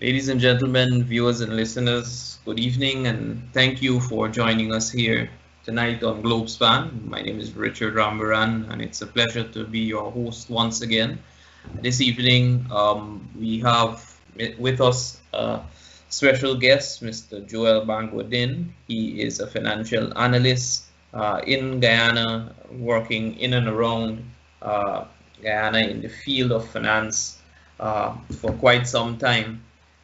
Ladies and gentlemen, viewers and listeners, good evening and thank you for joining us here tonight on Globespan. My name is Richard Rambarran and it's a pleasure to be your host once again. This evening, we have with us a special guest, Mr. Joel Bhagwandin. He is a financial analyst in Guyana, working in and around uh, Guyana in the field of finance for quite some time,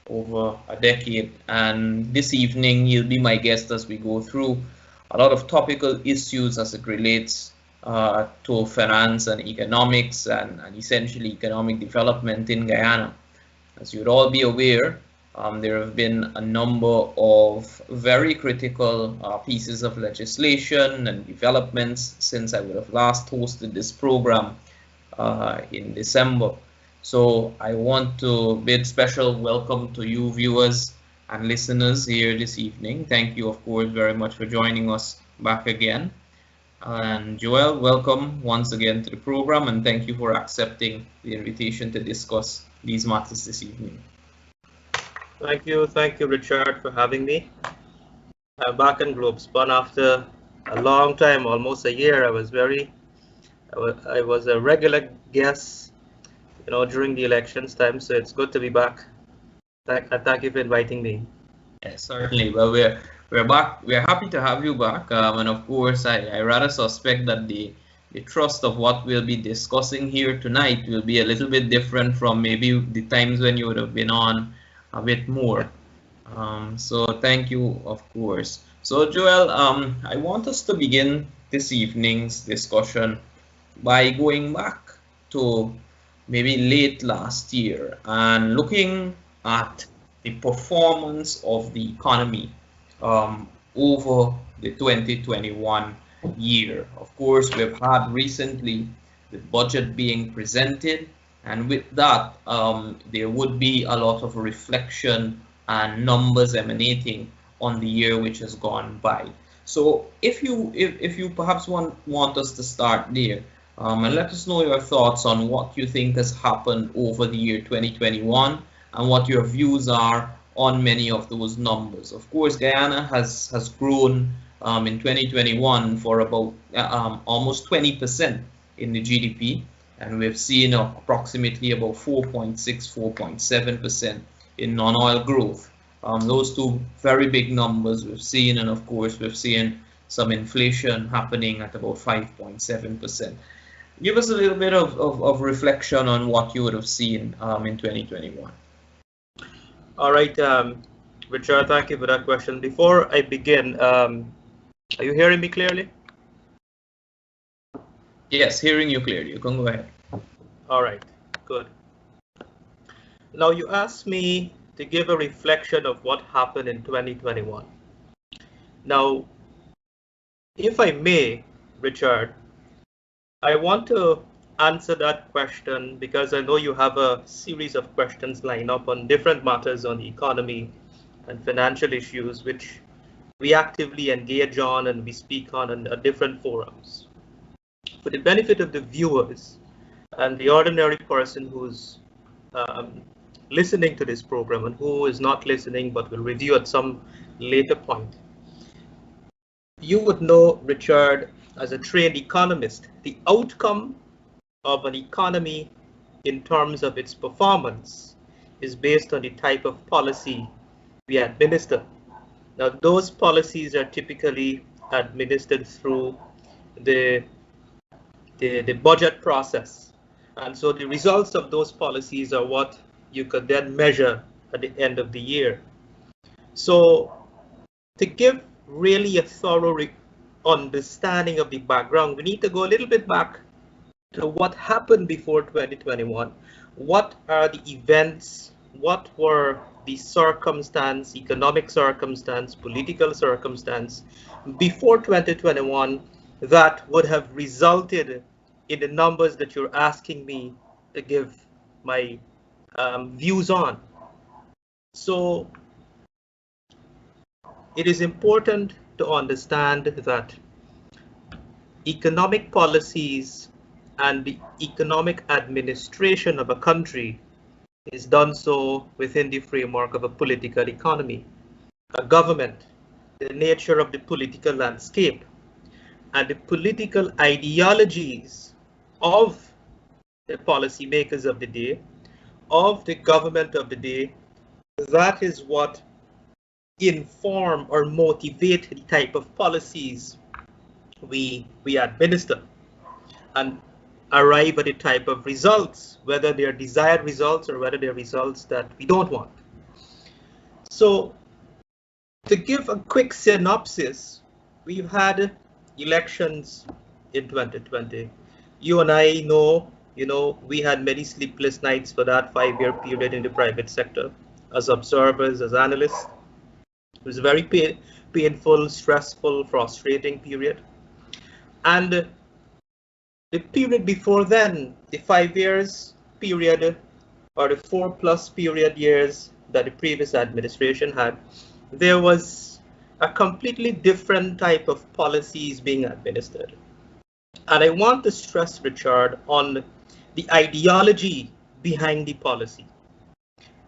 over a decade. And this evening, he'll be my guest as we go through a lot of topical issues as it relates to finance and economics and essentially economic development in Guyana. As you'd all be aware, there have been a number of very critical pieces of legislation and developments since I would have last hosted this program in December. So I want to bid special welcome to you viewers and listeners here this evening. Thank you, of course, very much for joining us back again. And Joel, welcome once again to the program, and thank you for accepting the invitation to discuss these matters this evening. Thank you, Richard, for having me. I'm back in Globespan after a long time, almost a year. I was a regular guest, during the elections time, so it's good to be back. Thank you for inviting me. Yes, certainly. Well, we're back. We're happy to have you back. And of course, I rather suspect that the thrust of what we'll be discussing here tonight will be a little bit different from maybe the times when you would have been on a bit more. So thank you, of course. So Joel, I want us to begin this evening's discussion by going back to maybe late last year and looking at the performance of the economy over the 2021 year. Of course, we've had recently the budget being presented, and with that, there would be a lot of reflection and numbers emanating on the year which has gone by. So if you perhaps want us to start there, and let us know your thoughts on what you think has happened over the year 2021 and what your views are on many of those numbers. Of course, Guyana has grown in 2021 for about almost 20% in the GDP, and we've seen approximately about 4.6, 4.7% in non-oil growth. Those two very big numbers we've seen, and of course we've seen some inflation happening at about 5.7%. Give us a little bit of reflection on what you would have seen in 2021. All right, Richard, thank you for that question. Before I begin, are you hearing me clearly? Yes, hearing you clearly. You can go ahead. All right, good. Now you asked me to give a reflection of what happened in 2021. Now, if I may, Richard, I want to answer that question because I know you have a series of questions lined up on different matters on the economy and financial issues, which we actively engage on and we speak on in different forums. For the benefit of the viewers and the ordinary person who's listening to this program and who is not listening but will review at some later point, you would know, Richard, as a trained economist, the outcome of an economy in terms of its performance is based on the type of policy we administer. Now, those policies are typically administered through the budget process. And so the results of those policies are what you could then measure at the end of the year. So to give really a thorough understanding of the background, we need to go a little bit back to what happened before 2021. What are the events? What were the circumstance, economic circumstance, political circumstance before 2021 that would have resulted in the numbers that you're asking me to give my views on? So it is important to understand that economic policies and the economic administration of a country is done so within the framework of a political economy, a government, the nature of the political landscape, and the political ideologies of the policymakers of the day, of the government of the day. That is what inform or motivate the type of policies we administer and arrive at the type of results, whether they're desired results or whether they're results that we don't want. So to give a quick synopsis, we've had elections in 2020. You and I know, we had many sleepless nights for that 5-year period in the private sector as observers, as analysts. It was a very painful, stressful, frustrating period. And the period before then, the 5 years period, or the 4+ period years that the previous administration had, there was a completely different type of policies being administered. And I want to stress, Richard, on the ideology behind the policy.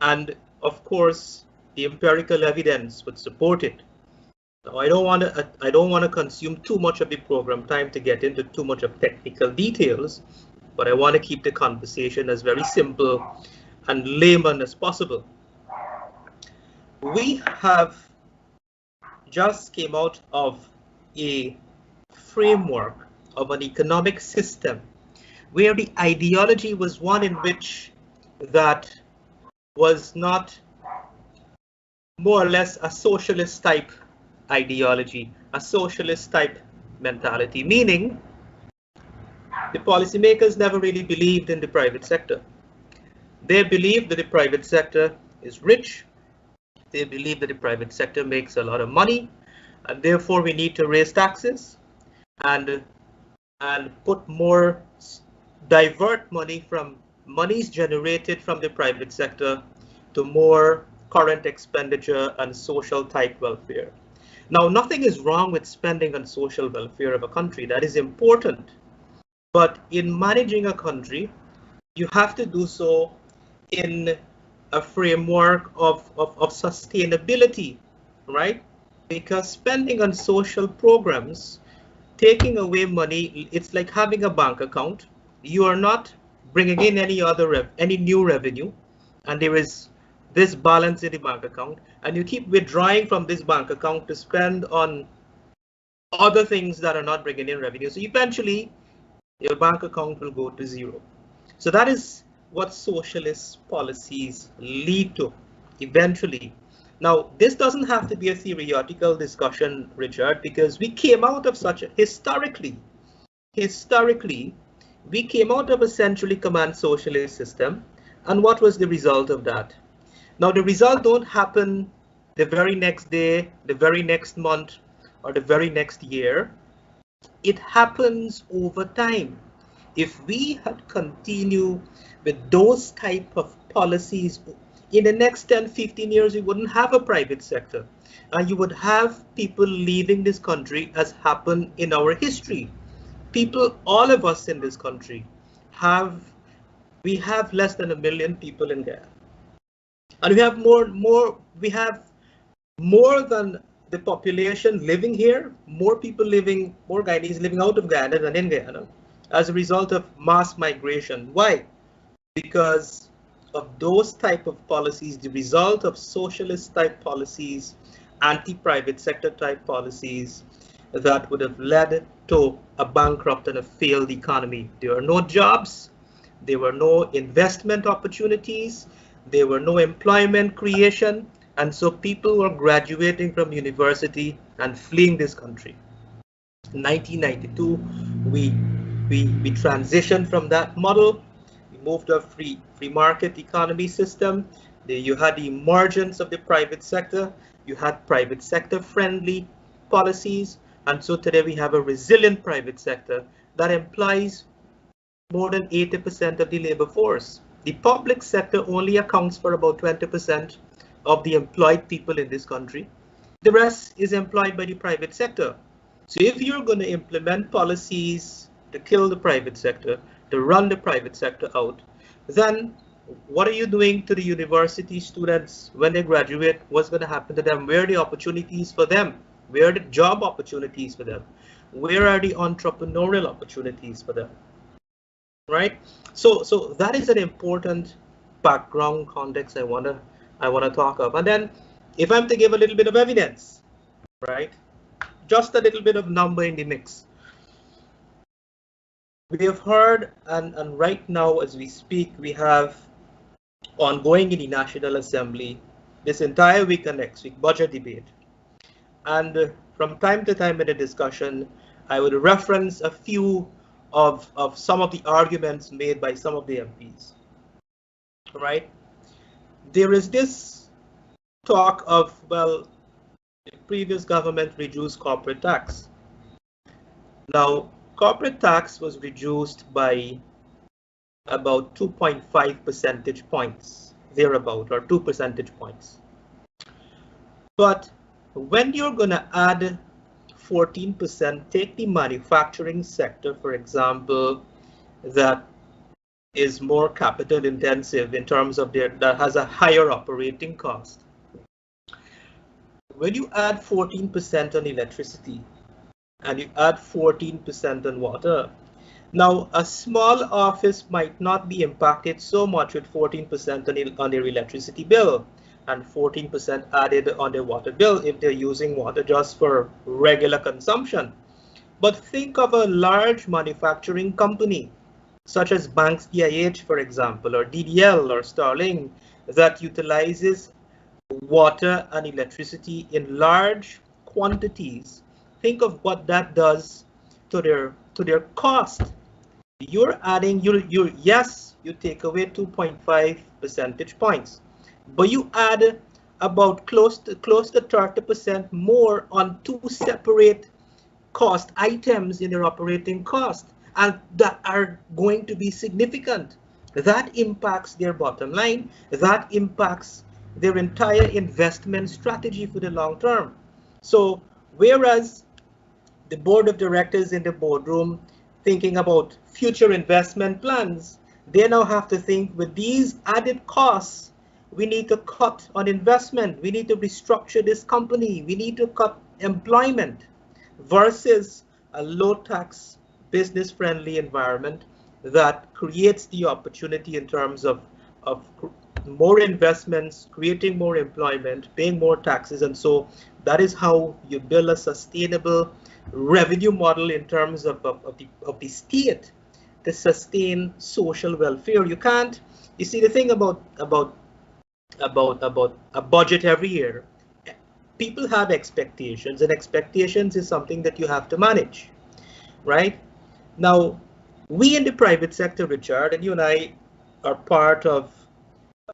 And of course, the empirical evidence would support it. Now, I don't want to consume too much of the program time to get into too much of technical details, but I want to keep the conversation as very simple and layman as possible. We have just came out of a framework of an economic system where the ideology was one in which that was not more or less a socialist type ideology, a socialist type mentality, meaning the policymakers never really believed in the private sector. They believed that the private sector is rich. They believe that the private sector makes a lot of money, and therefore we need to raise taxes and divert money from monies generated from the private sector to more current expenditure and social type welfare. Now, nothing is wrong with spending on social welfare of a country. That is important. But in managing a country, you have to do so in a framework of sustainability, right? Because spending on social programs, taking away money, it's like having a bank account. You are not bringing in any new revenue, and there is this balance in the bank account, and you keep withdrawing from this bank account to spend on other things that are not bringing in revenue. So eventually, your bank account will go to zero. So that is what socialist policies lead to eventually. Now, this doesn't have to be a theoretical discussion, Richard, because we came out of such a historically, we came out of a centrally command socialist system. And what was the result of that? Now, the result don't happen the very next day, the very next month, or the very next year. It happens over time. If we had continued with those type of policies, in the next 10, 15 years, we wouldn't have a private sector. And you would have people leaving this country, as happened in our history. People, all of us in this country, we have less than 1 million people in Guyana. And we have more than the population living here, more Guyanese living out of Guyana than in Guyana, as a result of mass migration. Why? Because of those type of policies, the result of socialist type policies, anti-private sector type policies that would have led to a bankrupt and a failed economy. There are no jobs, there were no investment opportunities, there were no employment creation, and so people were graduating from university and fleeing this country. In 1992, we transitioned from that model. We moved to a free market economy system. You had the emergence of the private sector. You had private sector friendly policies. And so today we have a resilient private sector that employs more than 80% of the labor force. The public sector only accounts for about 20% of the employed people in this country. The rest is employed by the private sector. So if you're going to implement policies to kill the private sector, to run the private sector out, then What are you doing to the university students when they graduate? What's going to happen to them? Where are the opportunities for them? Where are the job opportunities for them? Where are the entrepreneurial opportunities for them? Right? So that is an important background context I wanna talk of. And then if I'm to give a little bit of evidence, right? Just a little bit of number in the mix. We have heard, and right now as we speak, we have ongoing in the National Assembly this entire week and next week budget debate. And from time to time in the discussion, I would reference a few of some of the arguments made by some of the MPs. Right? There is this talk of, well, the previous government reduced corporate tax. Now, corporate tax was reduced by about 2.5 percentage points, thereabout, or 2 percentage points. But when you're going to add 14%, take the manufacturing sector, for example, that is more capital intensive in terms of that has a higher operating cost. When you add 14% on electricity and you add 14% on water, now a small office might not be impacted so much with 14% on their electricity bill and 14% added on their water bill if they're using water just for regular consumption. But think of a large manufacturing company such as Banks DIH, for example, or DDL or Starling, that utilizes water and electricity in large quantities. Think of what that does to their cost. You're adding, yes, you take away 2.5 percentage points, but you add about close to 30% more on two separate cost items in their operating cost, and that are going to be significant. That impacts their bottom line. That impacts their entire investment strategy for the long term. So whereas the board of directors in the boardroom thinking about future investment plans, they now have to think with these added costs, we need to cut on investment, we need to restructure this company, we need to cut employment, versus a low tax, business friendly environment that creates the opportunity in terms of more investments, creating more employment, paying more taxes. And so that is how you build a sustainable revenue model in terms of the state to sustain social welfare. You can't, you see, the thing about a budget every year, people have expectations, and expectations is something that you have to manage, right? Now, we in the private sector, Richard, and you and I are part of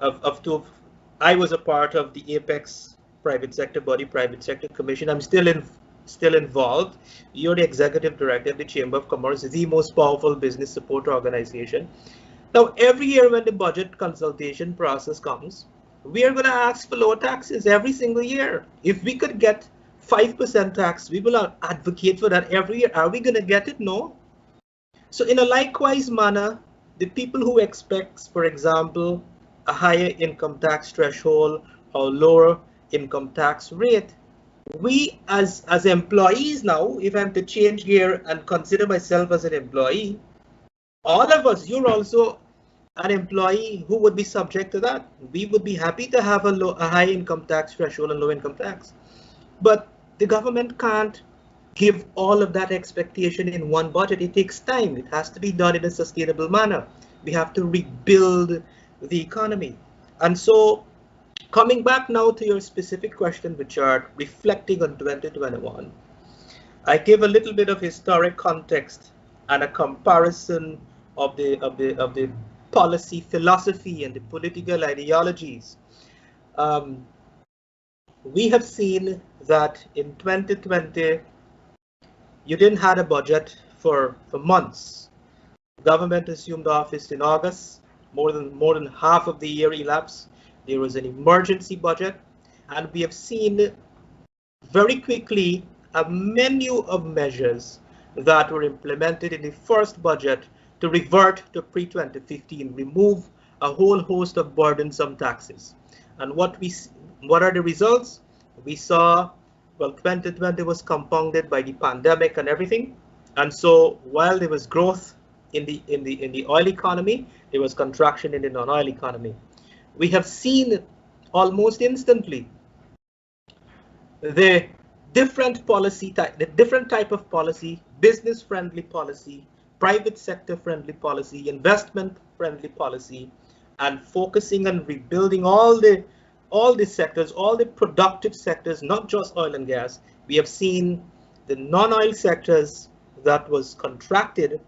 I was a part of the Apex private sector body, private sector commission. I'm still involved. You're the executive director of the Chamber of Commerce, the most powerful business support organization. Now, every year when the budget consultation process comes, we are going to ask for lower taxes every single year. If we could get 5% tax, we will advocate for that every year. Are we going to get it? No. So in a likewise manner, the people who expect, for example, a higher income tax threshold or lower income tax rate, we as employees now, if I'm to change gear and consider myself as an employee, all of us, you're also an employee who would be subject to that. We would be happy to have a high income tax threshold and low income tax. But the government can't give all of that expectation in one budget. It takes time. It has to be done in a sustainable manner. We have to rebuild the economy. And so coming back now to your specific question, Richard, reflecting on 2021, I give a little bit of historic context and a comparison of the policy philosophy and the political ideologies. We have seen that in 2020, you didn't have a budget for months. Government assumed office in August. More than half of the year elapsed. There was an emergency budget, and we have seen very quickly a menu of measures that were implemented in the first budget to revert to pre-2015, remove a whole host of burdensome taxes. And what are the results? We saw, well, 2020 was compounded by the pandemic and everything. And so while there was growth in the oil economy, there was contraction in the non-oil economy. We have seen almost instantly the different policy type, the different type of policy, business-friendly policy, private sector-friendly policy, investment-friendly policy, and focusing on rebuilding all the sectors, all the productive sectors, not just oil and gas. We have seen the non-oil sectors that was contracted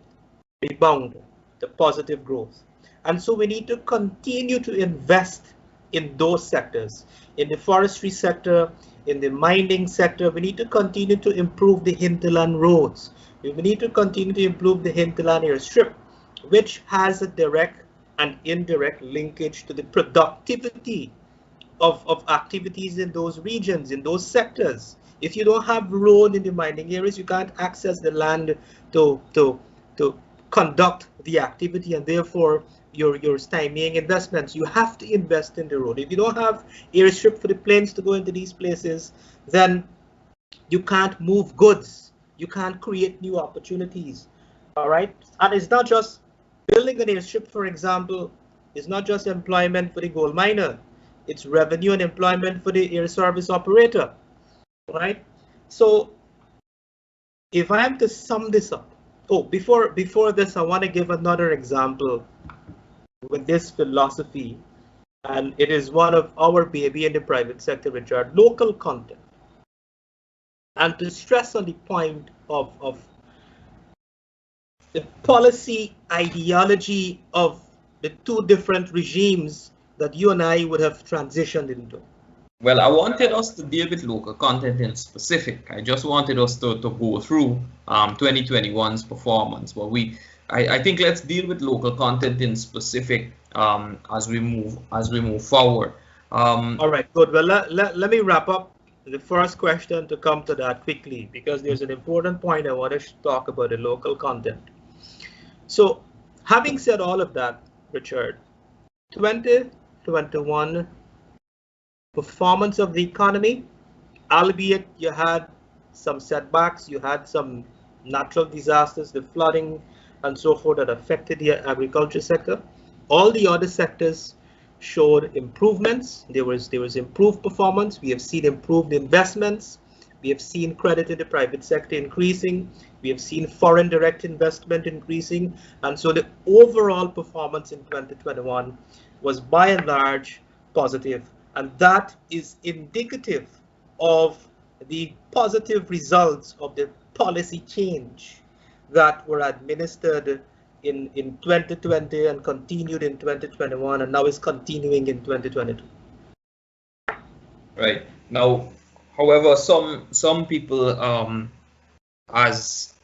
rebound to positive growth. And so we need to continue to invest in those sectors. In the forestry sector, in the mining sector, we need to continue to improve the hinterland roads. We need to continue to improve the hinterland airstrip, which has a direct and indirect linkage to the productivity of activities in those regions, in those sectors. If you don't have road in the mining areas, you can't access the land to conduct the activity, and therefore you're stymieing investments. You have to invest in the road. If you don't have airstrip for the planes to go into these places, then you can't move goods. You can't create new opportunities. All right. And it's not just building an airstrip, for example, it's not just employment for the gold miner. It's revenue and employment for the air service operator. Right. So if I am to sum this up, before this, I want to give another example with this philosophy, and it is one of our baby in the private sector, Richard, local content. And to stress on the point of the policy ideology of the two different regimes that you and I would have transitioned into. Well, I wanted us to deal with local content in specific. I just wanted us to go through 2021's performance, but I think let's deal with local content in specific as we move forward. All right, good. Well, let me wrap up the first question to come to that quickly, because there's an important point I want to talk about, the local content. So having said all of that, Richard, 2021 performance of the economy, albeit you had some setbacks, you had some natural disasters, the flooding and so forth that affected the agriculture sector. All the other sectors showed improvements. There was improved performance. We have seen improved investments. We have seen credit in the private sector increasing. We have seen foreign direct investment increasing. And so the overall performance in 2021 was by and large positive. And that is indicative of the positive results of the policy change that were administered in 2020 and continued in 2021, and now is continuing in 2022. Right. Now, however, some people, as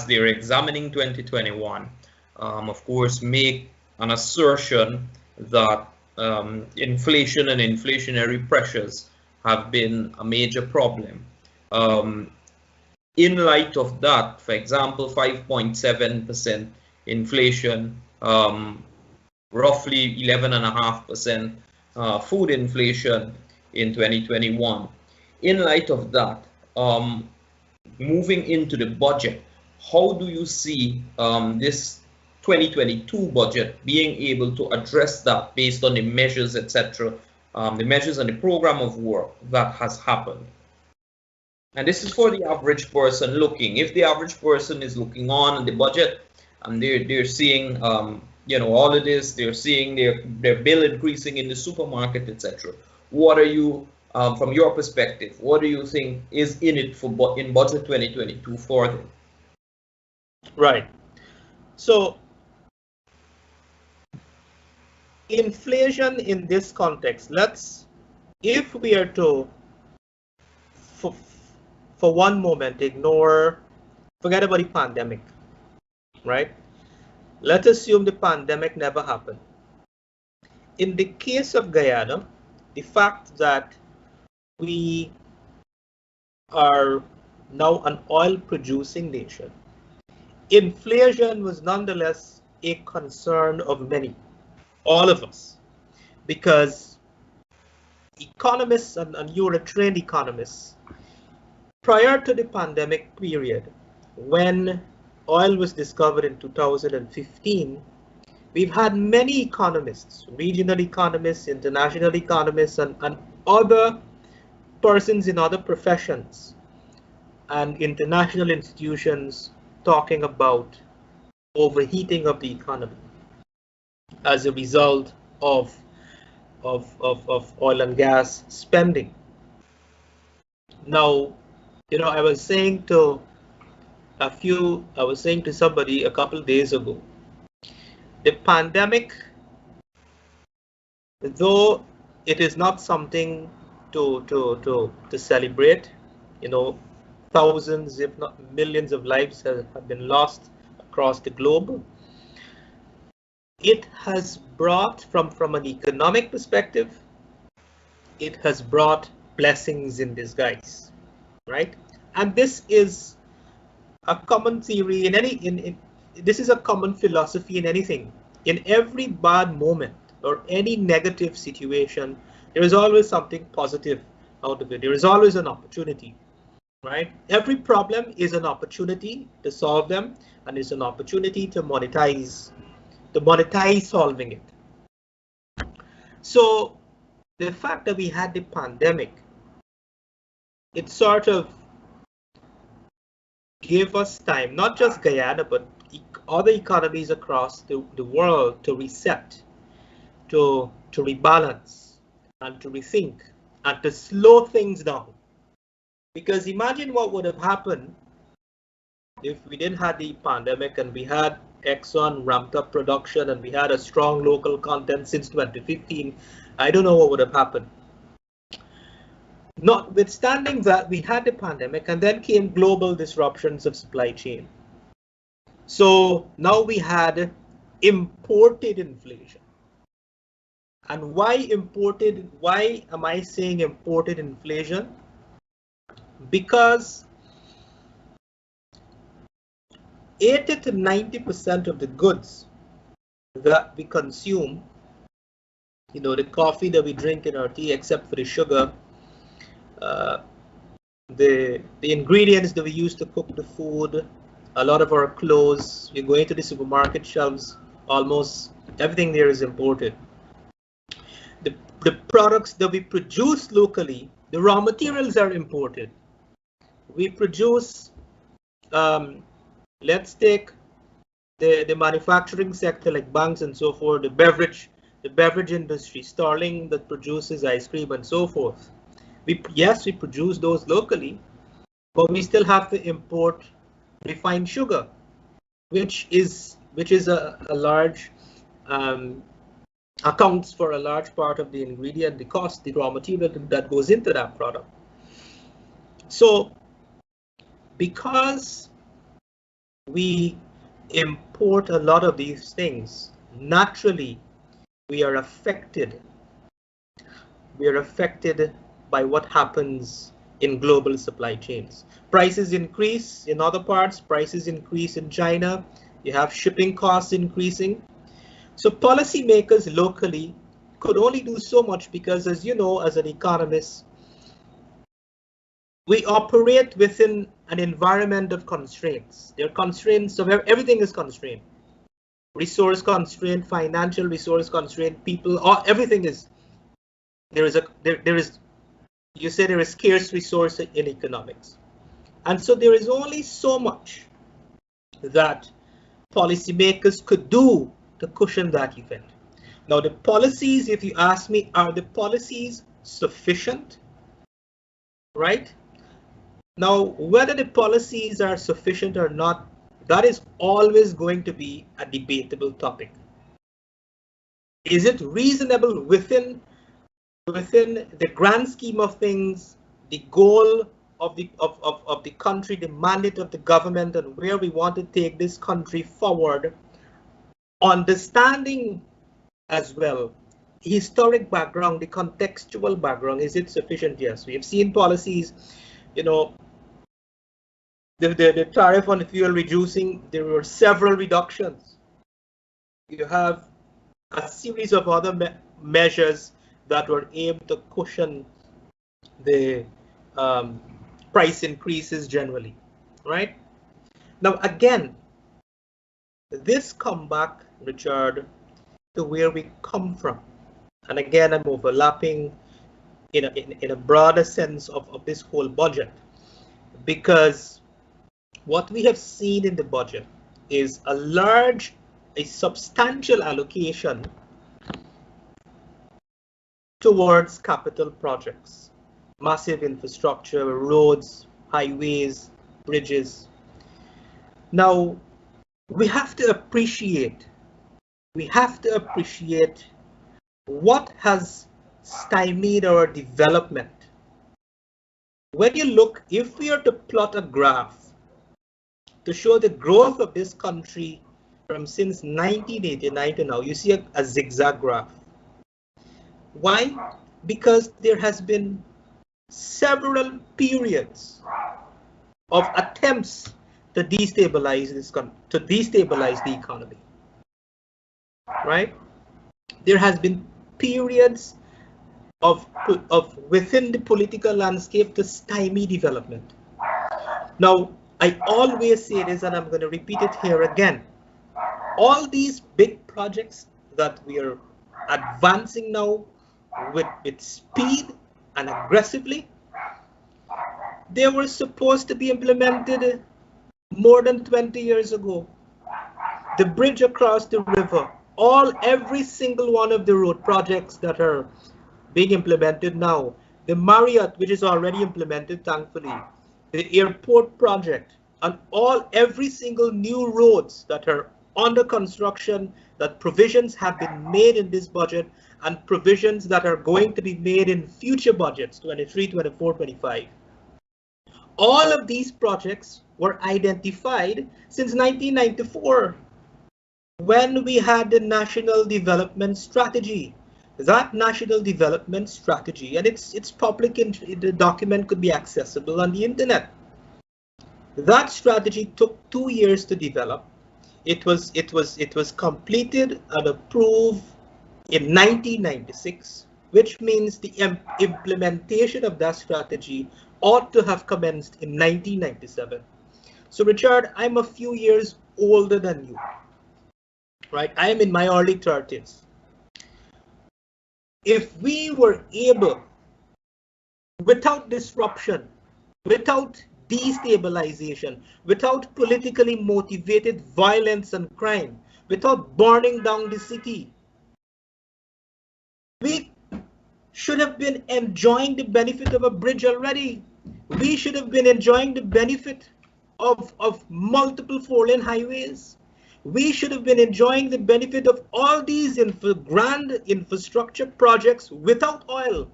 they're examining 2021, of course, make an assertion that inflation and inflationary pressures have been a major problem. In light of that, for example, 5.7% inflation, roughly 11.5% food inflation in 2021. In light of that, moving into the budget, how do you see this 2022 budget being able to address that based on the measures, etc., the measures and the program of work that has happened? And this is for the average person looking. If the average person is looking on the budget and they're seeing all of this, they're seeing their bill increasing in the supermarket, etc. What are you, from your perspective, what do you think is in it in budget 2022 for them? Right. So inflation in this context, if we are to for one moment forget about the pandemic, right? Let's assume the pandemic never happened. In the case of Guyana, the fact that we are now an oil producing nation, inflation was nonetheless a concern of many. all of us, because economists, and you're a trained economist, prior to the pandemic period, when oil was discovered in 2015, we've had many economists, regional economists, international economists, and other persons in other professions and international institutions talking about overheating of the economy as a result of oil and gas spending. Now, I was saying to somebody a couple of days ago, the pandemic, though it is not something to celebrate, thousands, if not millions of lives have been lost across the globe. It has brought, from an economic perspective, it has brought blessings in disguise, right? And this is a common theory this is a common philosophy in anything. In every bad moment or any negative situation, there is always something positive out of it. There is always an opportunity, right? Every problem is an opportunity to solve them, and it's an opportunity to monetize solving it. So the fact that we had the pandemic, it sort of gave us time, not just Guyana, but other economies across the world, to reset, to rebalance, and to rethink, and to slow things down. Because imagine what would have happened if we didn't have the pandemic and we had Exxon ramped up production and we had a strong local content since 2015. I don't know what would have happened. Notwithstanding that, we had the pandemic, and then came global disruptions of supply chain. So now we had imported inflation. And why imported? Why am I saying imported inflation? Because 80 to 90% of the goods that we consume, the coffee that we drink in our tea, except for the sugar, the ingredients that we use to cook the food, a lot of our clothes, you go into the supermarket shelves, almost everything there is imported. The products that we produce locally, the raw materials are imported. We produce, let's take the manufacturing sector like banks and so forth, the beverage industry, Starling that produces ice cream and so forth. Yes, we produce those locally, but we still have to import refined sugar, which is a large accounts for a large part of the ingredient, the cost, the raw material that goes into that product. So because we import a lot of these things, naturally we are affected by what happens in global supply chains. Prices increase in other parts, prices increase in China, you have shipping costs increasing. So policymakers locally could only do so much because, as you know, as an economist, we operate within an environment of constraints. There are constraints, so everything is constrained. Resource constraint, financial resource constraint, people, everything is. You say there is scarce resource in economics. And so there is only so much that policymakers could do to cushion that event. Now the policies, if you ask me, are the policies sufficient? Right? Now, whether the policies are sufficient or not, that is always going to be a debatable topic. Is it reasonable within the grand scheme of things, the goal of the country, the mandate of the government, and where we want to take this country forward, understanding as well historic background, the contextual background, is it sufficient? Yes, we have seen policies, the tariff on fuel reducing, there were several reductions. You have a series of other measures that were aimed to cushion the price increases generally, right? Now, again, this come back, Richard, to where we come from. And again, I'm overlapping in a broader sense of this whole budget, because what we have seen in the budget is a substantial allocation towards capital projects, massive infrastructure, roads, highways, bridges. Now, we have to appreciate what has stymied our development. When you look, if we are to plot a graph to show the growth of this country from since 1989 to now, you see a zigzag graph. Why? Because there has been several periods of attempts to destabilize the economy, right? There has been periods of within the political landscape to stymie development. Now, I always say this, and I'm going to repeat it here again. All these big projects that we are advancing now with speed and aggressively, they were supposed to be implemented more than 20 years ago. The bridge across the river, every single one of the road projects that are being implemented now, the Marriott, which is already implemented, thankfully, the airport project, and every single new roads that are under construction, that provisions have been made in this budget, and provisions that are going to be made in future budgets, 23, 24, 25. All of these projects were identified since 1994, when we had the National Development Strategy. That National Development Strategy, and it's public, the document could be accessible on the internet. That strategy took 2 years to develop. It was completed and approved in 1996, which means the implementation of that strategy ought to have commenced in 1997. So Richard, I'm a few years older than you, right? I am in my early 30s. If we were able, without disruption, without destabilization, without politically motivated violence and crime, without burning down the city, we should have been enjoying the benefit of a bridge already. We should have been enjoying the benefit of multiple 4-lane highways. We should have been enjoying the benefit of all these grand infrastructure projects without oil.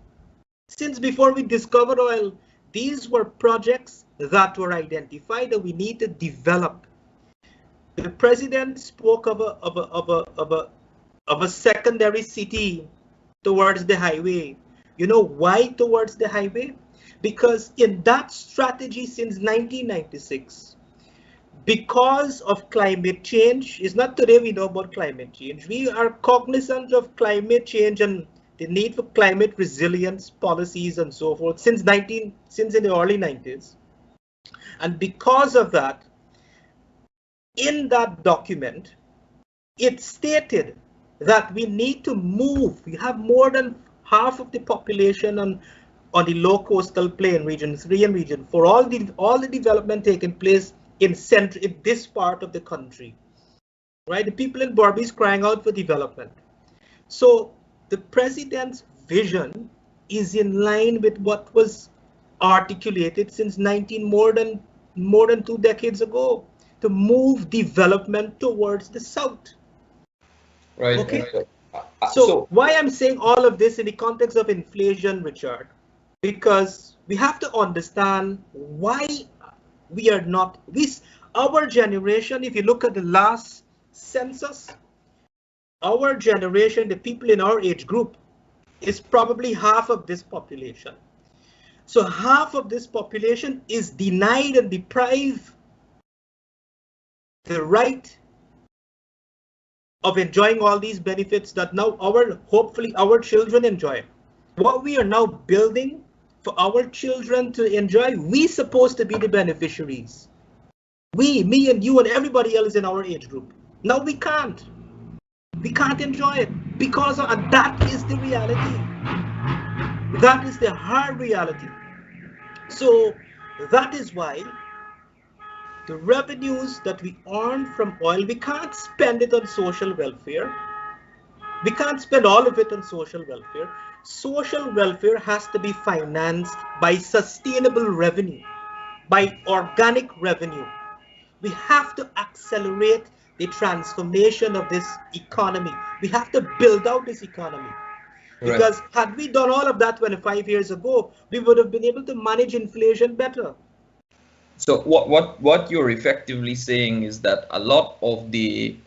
Since before we discovered oil, these were projects that were identified that we need to develop. The president spoke of a secondary city towards the highway. You know why towards the highway? Because in that strategy since 1996, because of climate change, it's not today we know about climate change. We are cognizant of climate change and the need for climate resilience policies and so forth since in the early 90s. And because of that, in that document, it stated that we need to move. We have more than half of the population on the low coastal plain, region 3 and region 4, all the development taking place in this part of the country, right? The people in Burby is crying out for development. So the president's vision is in line with what was articulated since more than 2 decades ago, to move development towards the south. Right. Okay. So why I'm saying all of this in the context of inflation, Richard, because we have to understand why we are not, our generation, if you look at the last census, our generation, the people in our age group, is probably half of this population. So half of this population is denied and deprived the right of enjoying all these benefits that now hopefully our children enjoy. What we are now building for our children to enjoy, we supposed to be the beneficiaries. We, me and you and everybody else in our age group. Now we can't. We can't enjoy it because and that is the reality. That is the hard reality. So that is why the revenues that we earn from oil, we can't spend it on social welfare. We can't spend all of it on social welfare. Social welfare has to be financed by sustainable revenue, by organic revenue. We have to accelerate the transformation of this economy. We have to build out this economy. Because Right. had we done all of that 25 years ago, we would have been able to manage inflation better. So what you're effectively saying is that a lot of the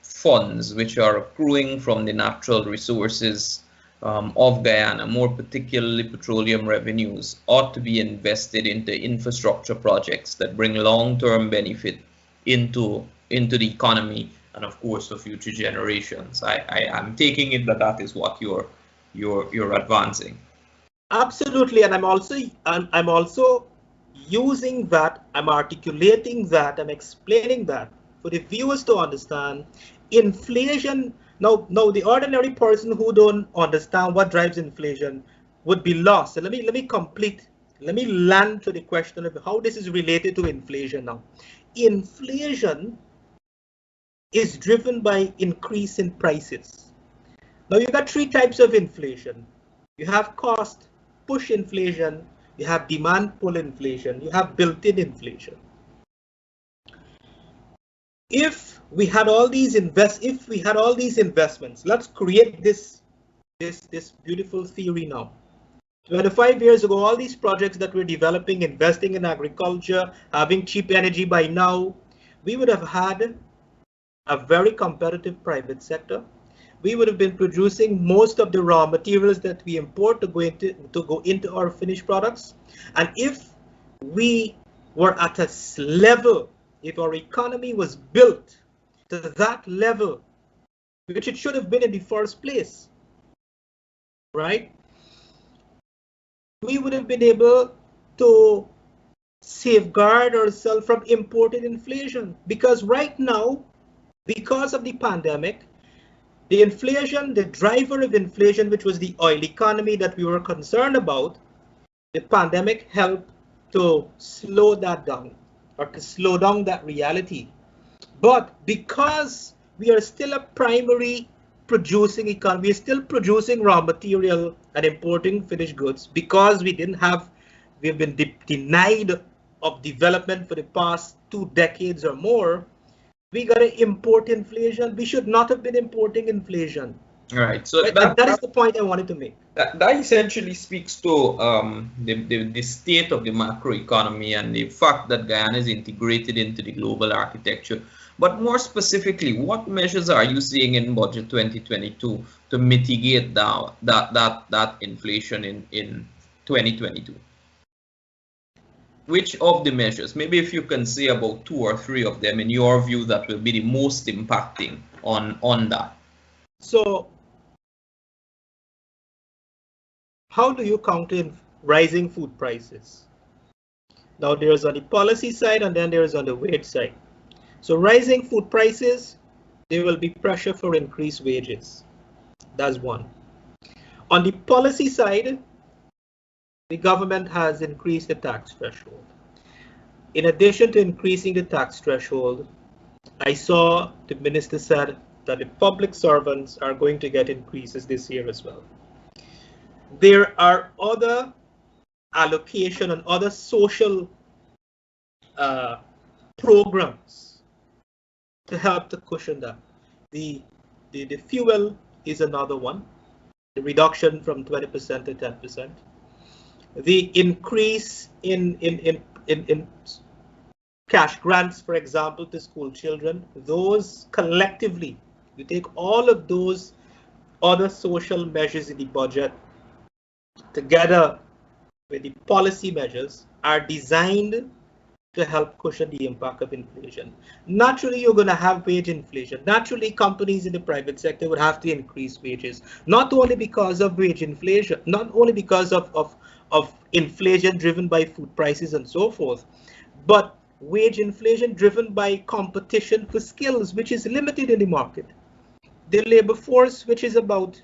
funds which are accruing from the natural resources of Guyana, more particularly petroleum revenues, ought to be invested into infrastructure projects that bring long-term benefit into the economy and of course for future generations. I am taking it that that is what you're advancing. Absolutely, and I'm also using that, I'm articulating that, I'm explaining that for the viewers to understand inflation. Now the ordinary person who don't understand what drives inflation would be lost. So let me land to the question of how this is related to inflation now. Inflation is driven by increase in prices. Now you got three types of inflation. You have cost push inflation, you have demand pull inflation, you have built-in inflation. If we had all these investments, let's create this beautiful theory now. 25 years ago, all these projects that we're developing, investing in agriculture, having cheap energy by now, we would have had a very competitive private sector. We would have been producing most of the raw materials that we import to go into our finished products. And if we were at a level, if our economy was built to that level, which it should have been in the first place, right? We would have been able to safeguard ourselves from imported inflation. Because right now, because of the pandemic, the inflation, the driver of inflation, which was the oil economy that we were concerned about, the pandemic helped to slow that down or to slow down that reality. But because we are still a primary producing economy, we're still producing raw material and importing finished goods because we've been denied of development for the past 2 decades or more. We got to import inflation. We should not have been importing inflation. All right. So right? That is the point I wanted to make. That essentially speaks to the state of the macroeconomy and the fact that Guyana is integrated into the global architecture. But more specifically, what measures are you seeing in Budget 2022 to mitigate that inflation in 2022? Which of the measures, maybe if you can say about 2 or 3 of them in your view, that will be the most impacting on that? So how do you counter rising food prices? Now there's on the policy side and then there's on the wage side. So rising food prices, there will be pressure for increased wages. That's one. On the policy side, the government has increased the tax threshold. In addition to increasing the tax threshold, I saw the minister said that the public servants are going to get increases this year as well. There are other allocation and other social programs to help to cushion that. The fuel is another one, the reduction from 20% to 10%. The increase in cash grants, for example, to school children, those collectively, you take all of those other social measures in the budget together with the policy measures are designed to help cushion the impact of inflation. Naturally, you're going to have wage inflation. Naturally, companies in the private sector would have to increase wages, not only because of wage inflation, not only because of inflation driven by food prices and so forth, but wage inflation driven by competition for skills, which is limited in the market. The labor force, which is about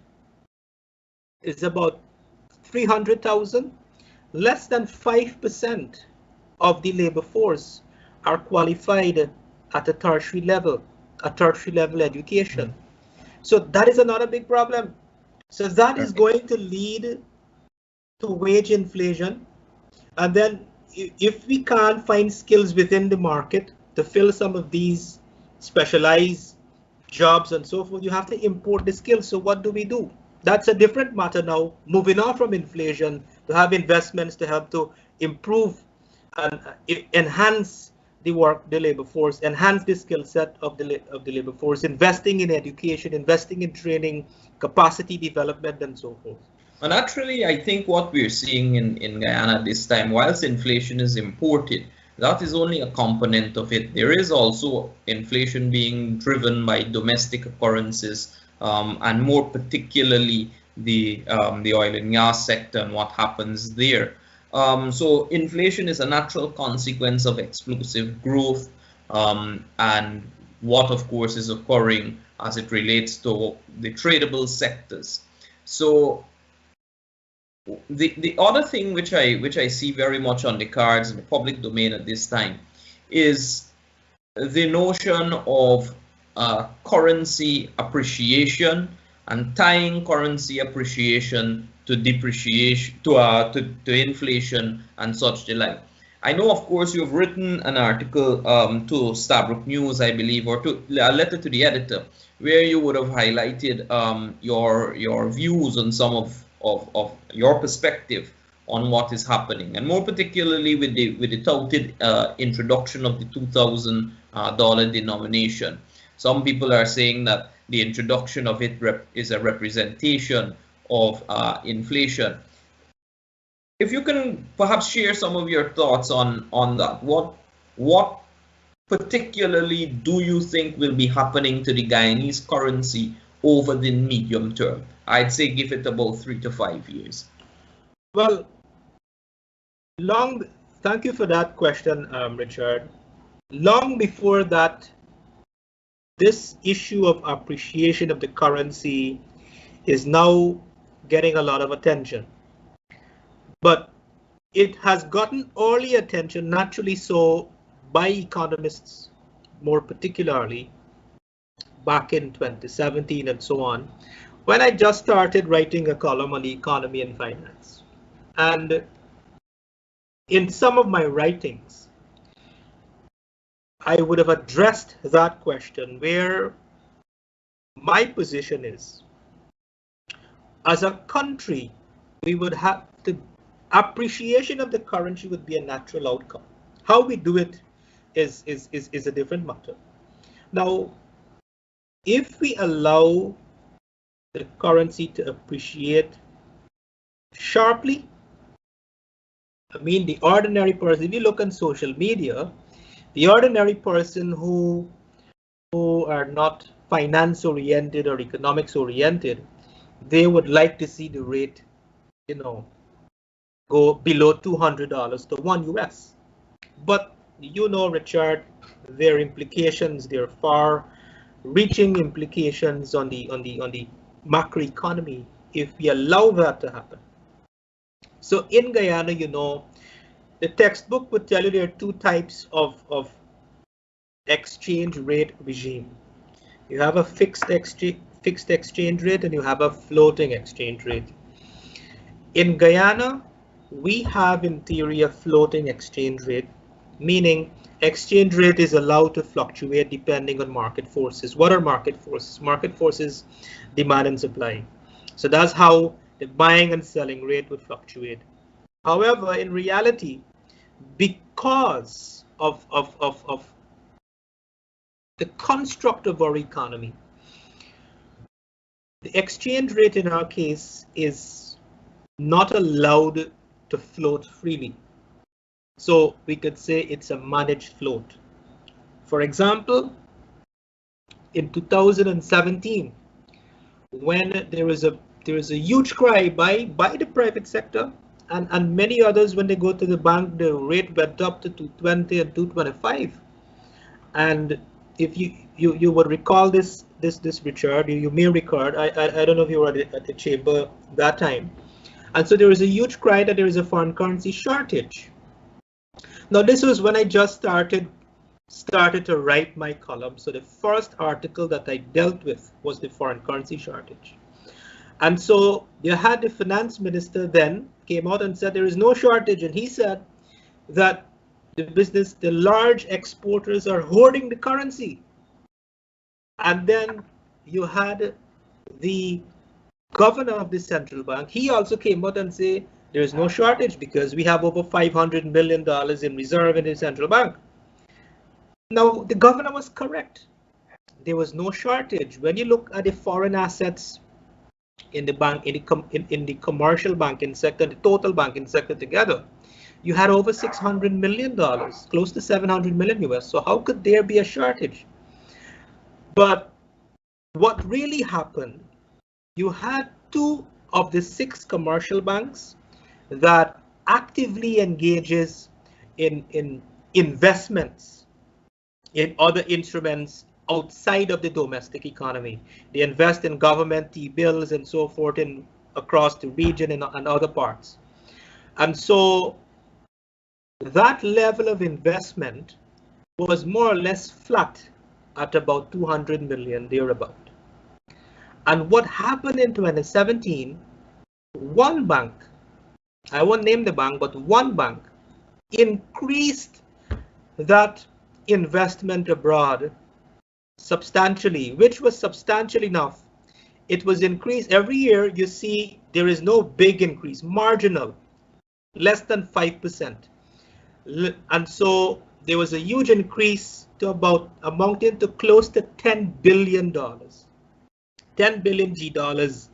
300,000, less than 5% of the labor force are qualified at a tertiary level education. So that is another big problem. So that is going to lead to wage inflation. And then if we can't find skills within the market to fill some of these specialized jobs and so forth, you have to import the skills. So what do? That's a different matter now, moving on from inflation to have investments to help to improve and enhance the labor force, enhance the skill set of the labor force, investing in education, investing in training, capacity development, and so forth. And actually, I think what we're seeing in Guyana this time, whilst inflation is imported, that is only a component of it. There is also inflation being driven by domestic occurrences, and more particularly the oil and gas sector and what happens there. So inflation is a natural consequence of explosive growth, and what, of course, is occurring as it relates to the tradable sectors. So the other thing which I see very much on the cards in the public domain at this time is the notion of currency appreciation and tying currency appreciation to depreciation, to inflation and such the like. I know, of course, you've written an article to Stabrook News, I believe, or to a letter to the editor, where you would have highlighted your views on some of your perspective on what is happening, and more particularly with the touted introduction of the $2,000 denomination. Some people are saying that the introduction of it is a representation of inflation. If you can perhaps share some of your thoughts on that, what particularly do you think will be happening to the Guyanese currency over the medium term? I'd say give it about 3 to 5 years. Well, thank you for that question, Richard. Long before that, this issue of appreciation of the currency is now getting a lot of attention. But it has gotten early attention, naturally so, by economists, more particularly back in 2017 and so on, when I just started writing a column on the economy and finance. And in some of my writings, I would have addressed that question, where my position is, as a country, we would have the appreciation of the currency would be a natural outcome. How we do it is a different matter. Now, if we allow the currency to appreciate sharply, I mean, the ordinary person, if you look on social media, the ordinary person who are not finance oriented or economics oriented, they would like to see the rate, go below $200 to $1 US. But Richard, there are implications, there are far-reaching implications on the macroeconomy if we allow that to happen. So in Guyana, the textbook would tell you there are two types of exchange rate regime. You have a fixed exchange rate and you have a floating exchange rate. In Guyana, we have in theory a floating exchange rate, meaning exchange rate is allowed to fluctuate depending on market forces. What are market forces? Market forces, demand and supply. So that's how the buying and selling rate would fluctuate. However, in reality, because of the construct of our economy, the exchange rate in our case is not allowed to float freely. So we could say it's a managed float. For example, in 2017, when there is a huge cry by the private sector and many others, when they go to the bank, the rate went up to 220 and 225. And if you would recall this Richard, you may recall, I don't know if you were at the chamber that time. And so there is a huge cry that there is a foreign currency shortage. Now this was when I just started to write my column. So the first article that I dealt with was the foreign currency shortage. And so you had the finance minister then came out and said there is no shortage, and he said that the large exporters are hoarding the currency. And then you had the governor of the central bank. He also came out and said there is no shortage because we have over $500 million in reserve in the central bank. Now, the governor was correct. There was no shortage. When you look at the foreign assets in the bank, in the commercial banking sector, the total banking sector together, you had over $600 million, close to 700 million US. So how could there be a shortage? But what really happened, you had 2 of the 6 commercial banks that actively engages in investments in other instruments outside of the domestic economy. They invest in government T-bills and so forth across the region and other parts. And so that level of investment was more or less flat at about 200 million thereabout. And what happened in 2017, one bank, I won't name the bank, but one bank increased that investment abroad substantially, which was substantial enough. It was increased every year. You see, there is no big increase, marginal, less than 5%. And so there was a huge increase to about amounting to close to $10 billion. 10 billion G dollars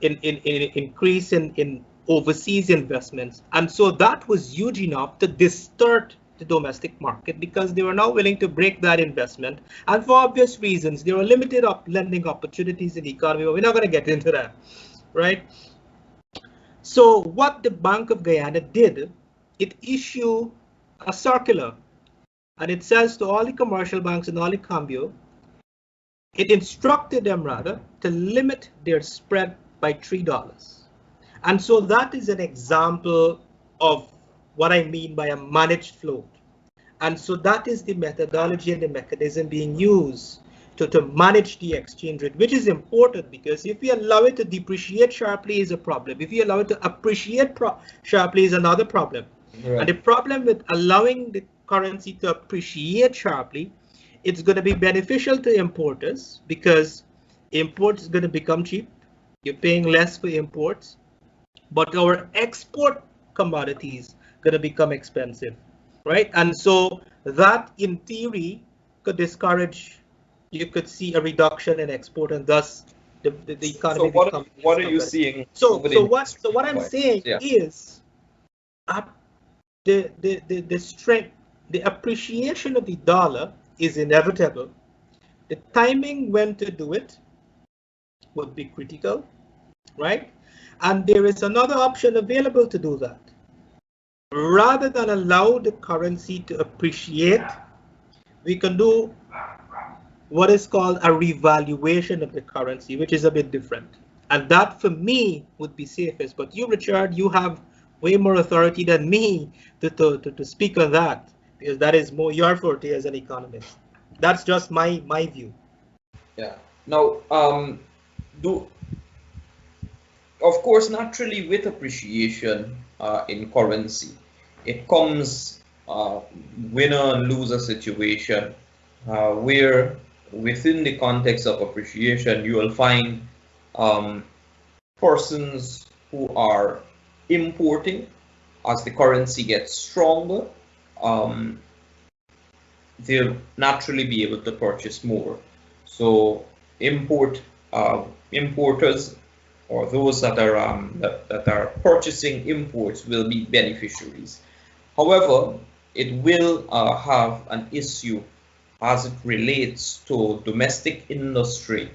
in increase in overseas investments. And so that was huge enough to distort the domestic market because they were now willing to break that investment. And for obvious reasons, there were limited lending opportunities in the economy, but we're not going to get into that, right? So what the Bank of Guyana did, it issued a circular, and it says to all the commercial banks and all the cambio, it instructed them rather to limit their spread by $3. And so that is an example of what I mean by a managed float. And so that is the methodology and the mechanism being used to manage the exchange rate, which is important because if we allow it to depreciate sharply is a problem. If we allow it to appreciate sharply is another problem. Right. And the problem with allowing the currency to appreciate sharply, it's going to be beneficial to importers because imports is going to become cheap. You're paying less for imports, but our export commodities going to become expensive, right? And so that in theory could discourage, you could see a reduction in export and thus the economy. So what are you seeing? So what I'm saying is the strength, the appreciation of the dollar is inevitable. The timing when to do it would be critical, right? And there is another option available to do that. Rather than allow the currency to appreciate, we can do what is called a revaluation of the currency, which is a bit different. And that for me would be safest. But you, Richard, you have way more authority than me to speak on that, because that is more your forte as an economist. That's just my view. Yeah. Now, of course, naturally with appreciation in currency, it comes winner and loser situation where within the context of appreciation, you will find persons who are importing as the currency gets stronger. They'll naturally be able to purchase more. So importers or those that are purchasing imports will be beneficiaries. However, it will have an issue as it relates to domestic industry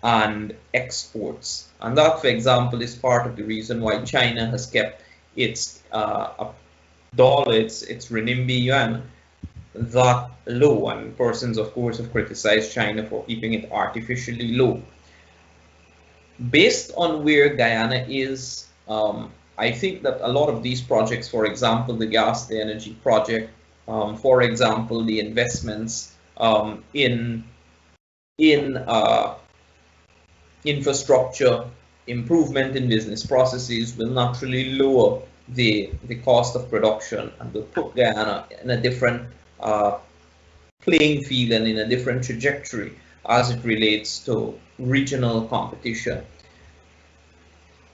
and exports. And that, for example, is part of the reason why China has kept its dollar, its renminbi yuan, that low. And persons, of course, have criticized China for keeping it artificially low. Based on where Guyana is, I think that a lot of these projects, for example, the gas to energy project, for example, the investments in infrastructure, improvement in business processes will naturally lower the cost of production and will put Guyana in a different playing field and in a different trajectory as it relates to regional competition.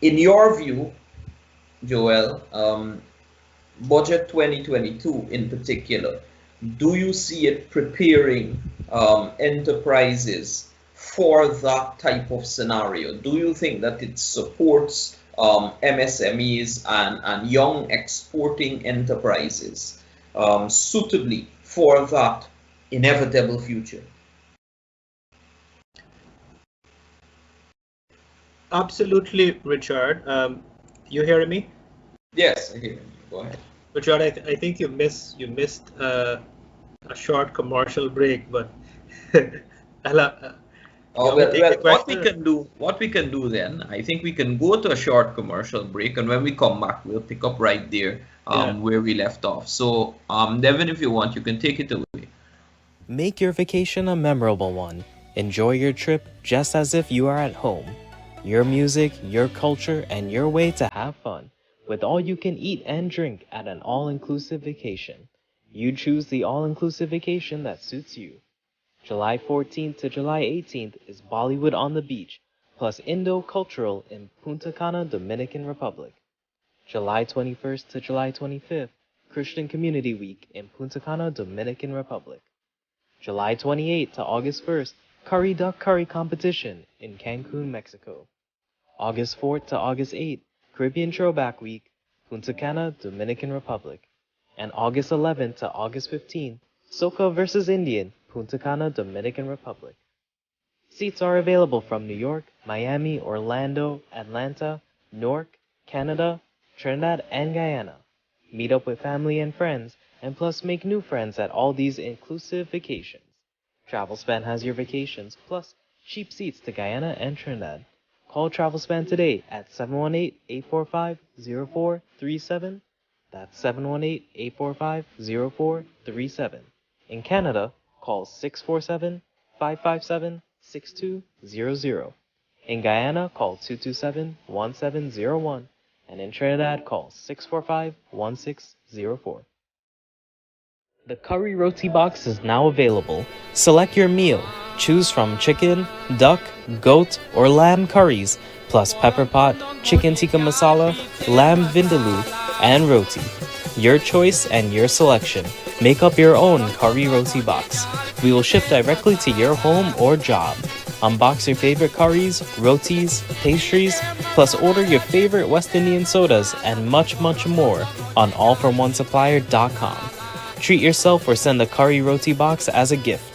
In your view, Joel, Budget 2022 in particular, do you see it preparing enterprises for that type of scenario? Do you think that it supports MSMEs and young exporting enterprises suitably for that inevitable future? Absolutely, Richard. You hearing me? Yes, I hear you. Go ahead. Richard, I think you missed a short commercial break, but Well, what we can do then, I think we can go to a short commercial break, and when we come back, we'll pick up right there where we left off. So, Devin, if you want, you can take it away. Make your vacation a memorable one. Enjoy your trip just as if you are at home. Your music, your culture, and your way to have fun, with all you can eat and drink at an all-inclusive vacation. You choose the all-inclusive vacation that suits you. July 14th to July 18th is Bollywood on the Beach, plus Indo-Cultural in Punta Cana, Dominican Republic. July 21st to July 25th, Christian Community Week in Punta Cana, Dominican Republic. July 28th to August 1st, Curry Duck Curry Competition in Cancun, Mexico. August 4th to August 8th, Caribbean Throwback Week, Punta Cana, Dominican Republic. And August 11th to August 15th, Soca vs. Indian, Punta Cana, Dominican Republic. Seats are available from New York, Miami, Orlando, Atlanta, Newark, Canada, Trinidad, and Guyana. Meet up with family and friends, and plus make new friends at all these inclusive vacations. TravelSpan has your vacations, plus cheap seats to Guyana and Trinidad. Call TravelSpan today at 718-845-0437. That's 718-845-0437. In Canada, call 647-557-6200. In Guyana, call 227-1701. And in Trinidad, call 645-1604. The Curry Roti Box is now available. Select your meal. Choose from chicken, duck, goat, or lamb curries, plus pepper pot, chicken tikka masala, lamb vindaloo, and roti. Your choice and your selection. Make up your own Curry Roti Box. We will ship directly to your home or job. Unbox your favorite curries, rotis, pastries, plus order your favorite West Indian sodas and much, much more on allfromonesupplier.com. Treat yourself or send a Curry Roti Box as a gift.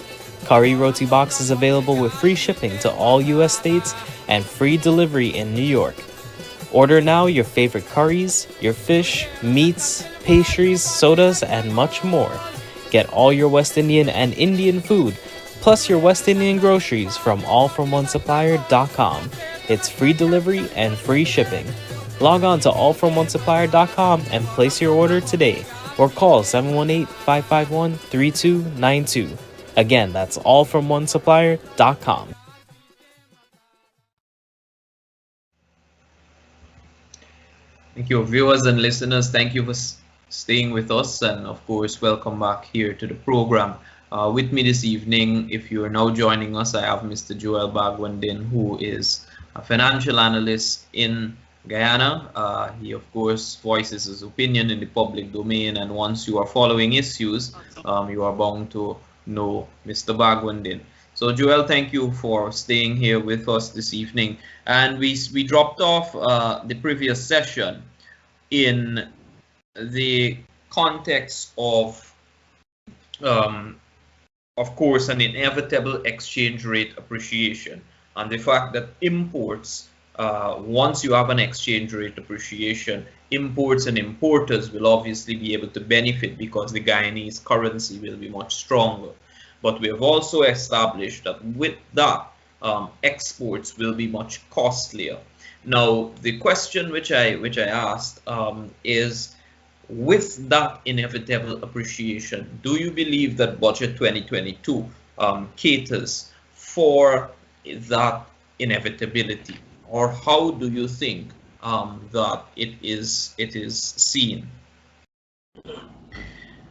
Curry Roti Box is available with free shipping to all U.S. states and free delivery in New York. Order now your favorite curries, your fish, meats, pastries, sodas, and much more. Get all your West Indian and Indian food, plus your West Indian groceries from allfromonesupplier.com. It's free delivery and free shipping. Log on to allfromonesupplier.com and place your order today, or call 718-551-3292. Again, that's allfromonesupplier.com. Thank you, viewers and listeners. Thank you for staying with us, and of course, welcome back here to the program. With me this evening, if you are now joining us, I have Mr. Joel Bhagwandin, who is a financial analyst in Guyana. He, of course, voices his opinion in the public domain, and once you are following issues, you are bound to know Mr. Bhagwandin. So, Joel, thank you for staying here with us this evening. And we dropped off the previous session in the context of course, an inevitable exchange rate appreciation, and the fact that imports, once you have an exchange rate appreciation, imports and importers will obviously be able to benefit because the Guyanese currency will be much stronger. But we have also established that with that, exports will be much costlier. Now, the question which I asked is, with that inevitable appreciation, do you believe that Budget 2022 caters for that inevitability, or how do you think that it is seen?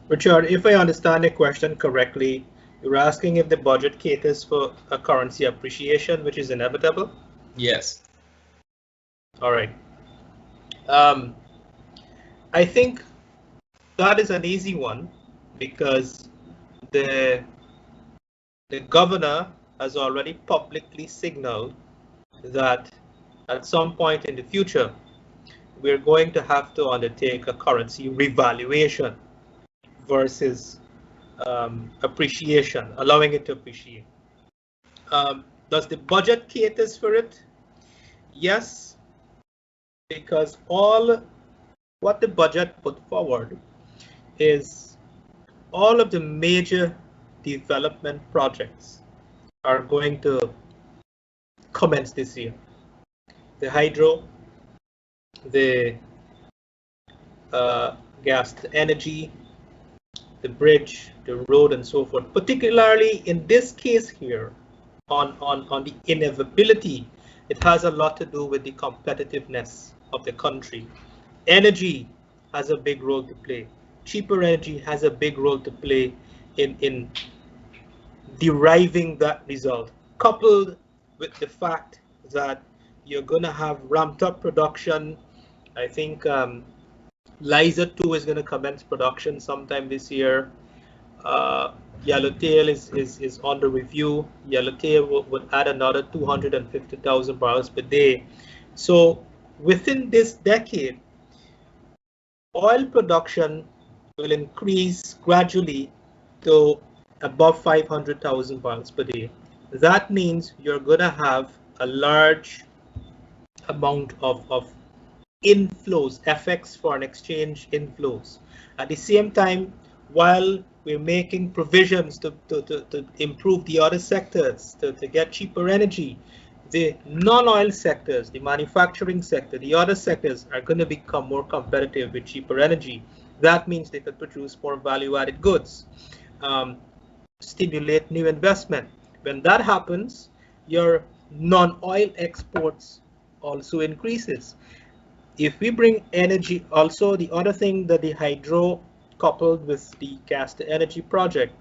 Richard, if I understand the question correctly, you're asking if the budget caters for a currency appreciation, which is inevitable? Yes. All right. I think that is an easy one because the governor has already publicly signaled that at some point in the future, we're going to have to undertake a currency revaluation versus appreciation, allowing it to appreciate. Does the budget caters for it? Yes, because all what the budget put forward is all of the major development projects are going to commence this year. The hydro, the gas to energy, the bridge, the road, and so forth. Particularly in this case here, on the inevitability, it has a lot to do with the competitiveness of the country. Energy has a big role to play. Cheaper energy has a big role to play in deriving that result, coupled with the fact that you're going to have ramped up production. I think Liza 2 is going to commence production sometime this year. Yellowtail is under review. Yellowtail would add another 250,000 barrels per day. So within this decade, oil production will increase gradually to above 500,000 barrels per day. That means you're going to have a large amount of inflows, FX foreign exchange inflows. At the same time, while we're making provisions to improve the other sectors, to get cheaper energy, the non-oil sectors, the manufacturing sector, the other sectors are going to become more competitive with cheaper energy. That means they could produce more value-added goods, stimulate new investment. When that happens, your non-oil exports also increases. If we bring energy, also the other thing that the hydro coupled with the gas to energy project,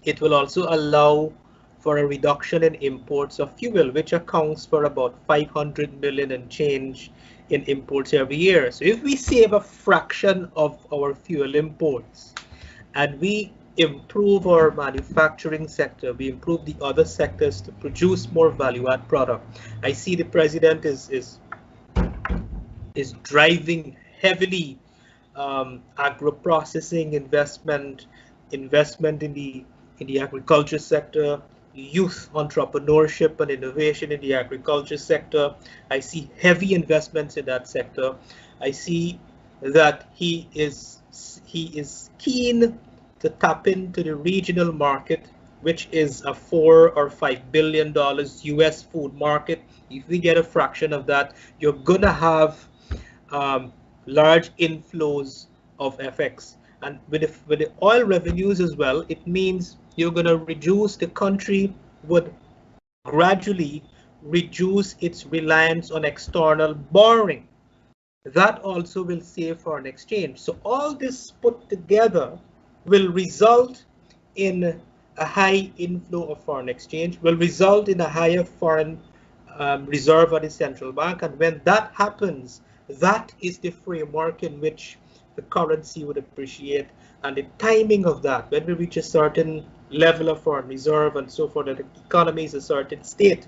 it will also allow for a reduction in imports of fuel, which accounts for about 500 million and change in imports every year. So if we save a fraction of our fuel imports and we improve our manufacturing sector, we improve the other sectors to produce more value-add product. I see the president is driving heavily agro-processing investment in the agriculture sector, youth entrepreneurship and innovation in the agriculture sector. I see heavy investments in that sector. I see that he is keen to tap into the regional market, which is a $4 or $5 billion US food market. If we get a fraction of that, you're gonna have large inflows of FX. And with the oil revenues as well, it means you're going to reduce, the country would gradually reduce its reliance on external borrowing. That also will save foreign exchange. So all this put together will result in a high inflow of foreign exchange, will result in a higher foreign reserve at the central bank. And when that happens, that is the framework in which the currency would appreciate, and the timing of that, when we reach a certain level of foreign reserve and so forth, that the economy is a certain state.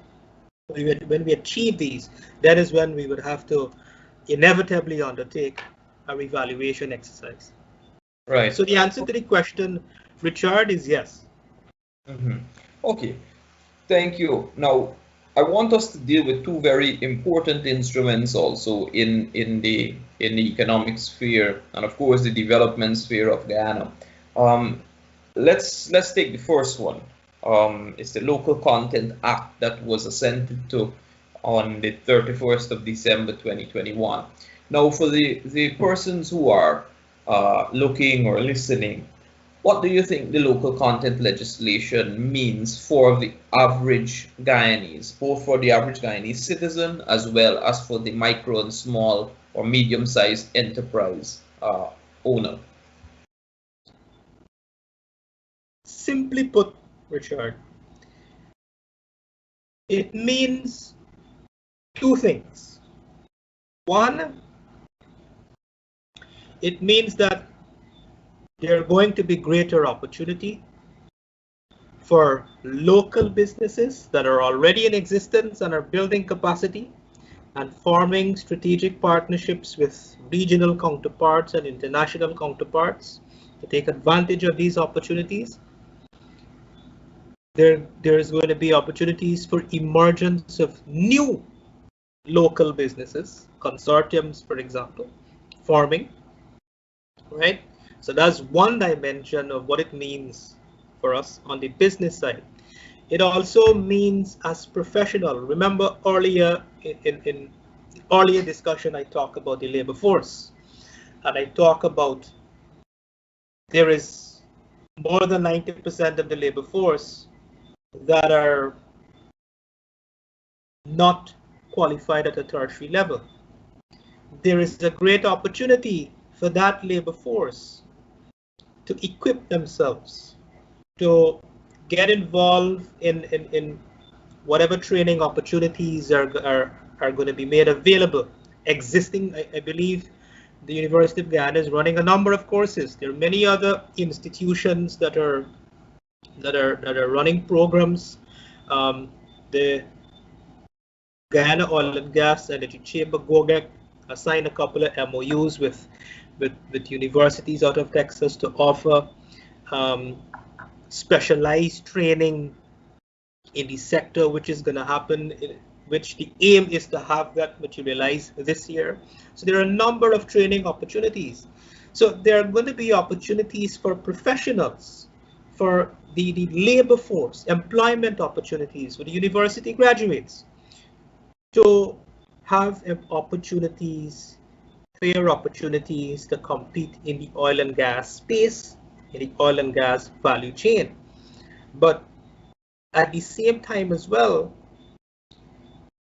When we achieve these, that is when we would have to inevitably undertake a revaluation exercise. Right. So the answer to the question, Richard, is yes. Okay. Thank you. Now, I want us to deal with two very important instruments also in the economic sphere and of course the development sphere of Guyana. Um, let's take the first one. It's the Local Content Act that was assented to on the 31st of December 2021. Now, for the persons who are looking or listening, what do you think the local content legislation means for the average Guyanese, both for the average Guyanese citizen as well as for the micro and small or medium-sized enterprise owner? Simply put, Richard, it means two things. One, it means that there are going to be greater opportunity for local businesses that are already in existence and are building capacity and forming strategic partnerships with regional counterparts and international counterparts to take advantage of these opportunities. There's going to be opportunities for emergence of new local businesses, consortiums, for example, forming, right? So that's one dimension of what it means for us on the business side. It also means as professional. Remember earlier in earlier discussion, I talk about the labor force, and I talk about there is more than 90% of the labor force that are not qualified at a tertiary level. There is a great opportunity for that labor force to equip themselves, to get involved in whatever training opportunities are going to be made available. Existing, I believe the University of Guyana is running a number of courses. There are many other institutions that are running programs. The Guyana Oil and Gas Energy Chamber, GOGEC, signed a couple of MOUs with universities out of Texas to offer specialized training in the sector, which is going to happen, which the aim is to have that materialize this year. So there are a number of training opportunities. So there are going to be opportunities for professionals, for the labor force, employment opportunities for the university graduates to have opportunities, fair opportunities to compete in the oil and gas space, in the oil and gas value chain. But at the same time as well,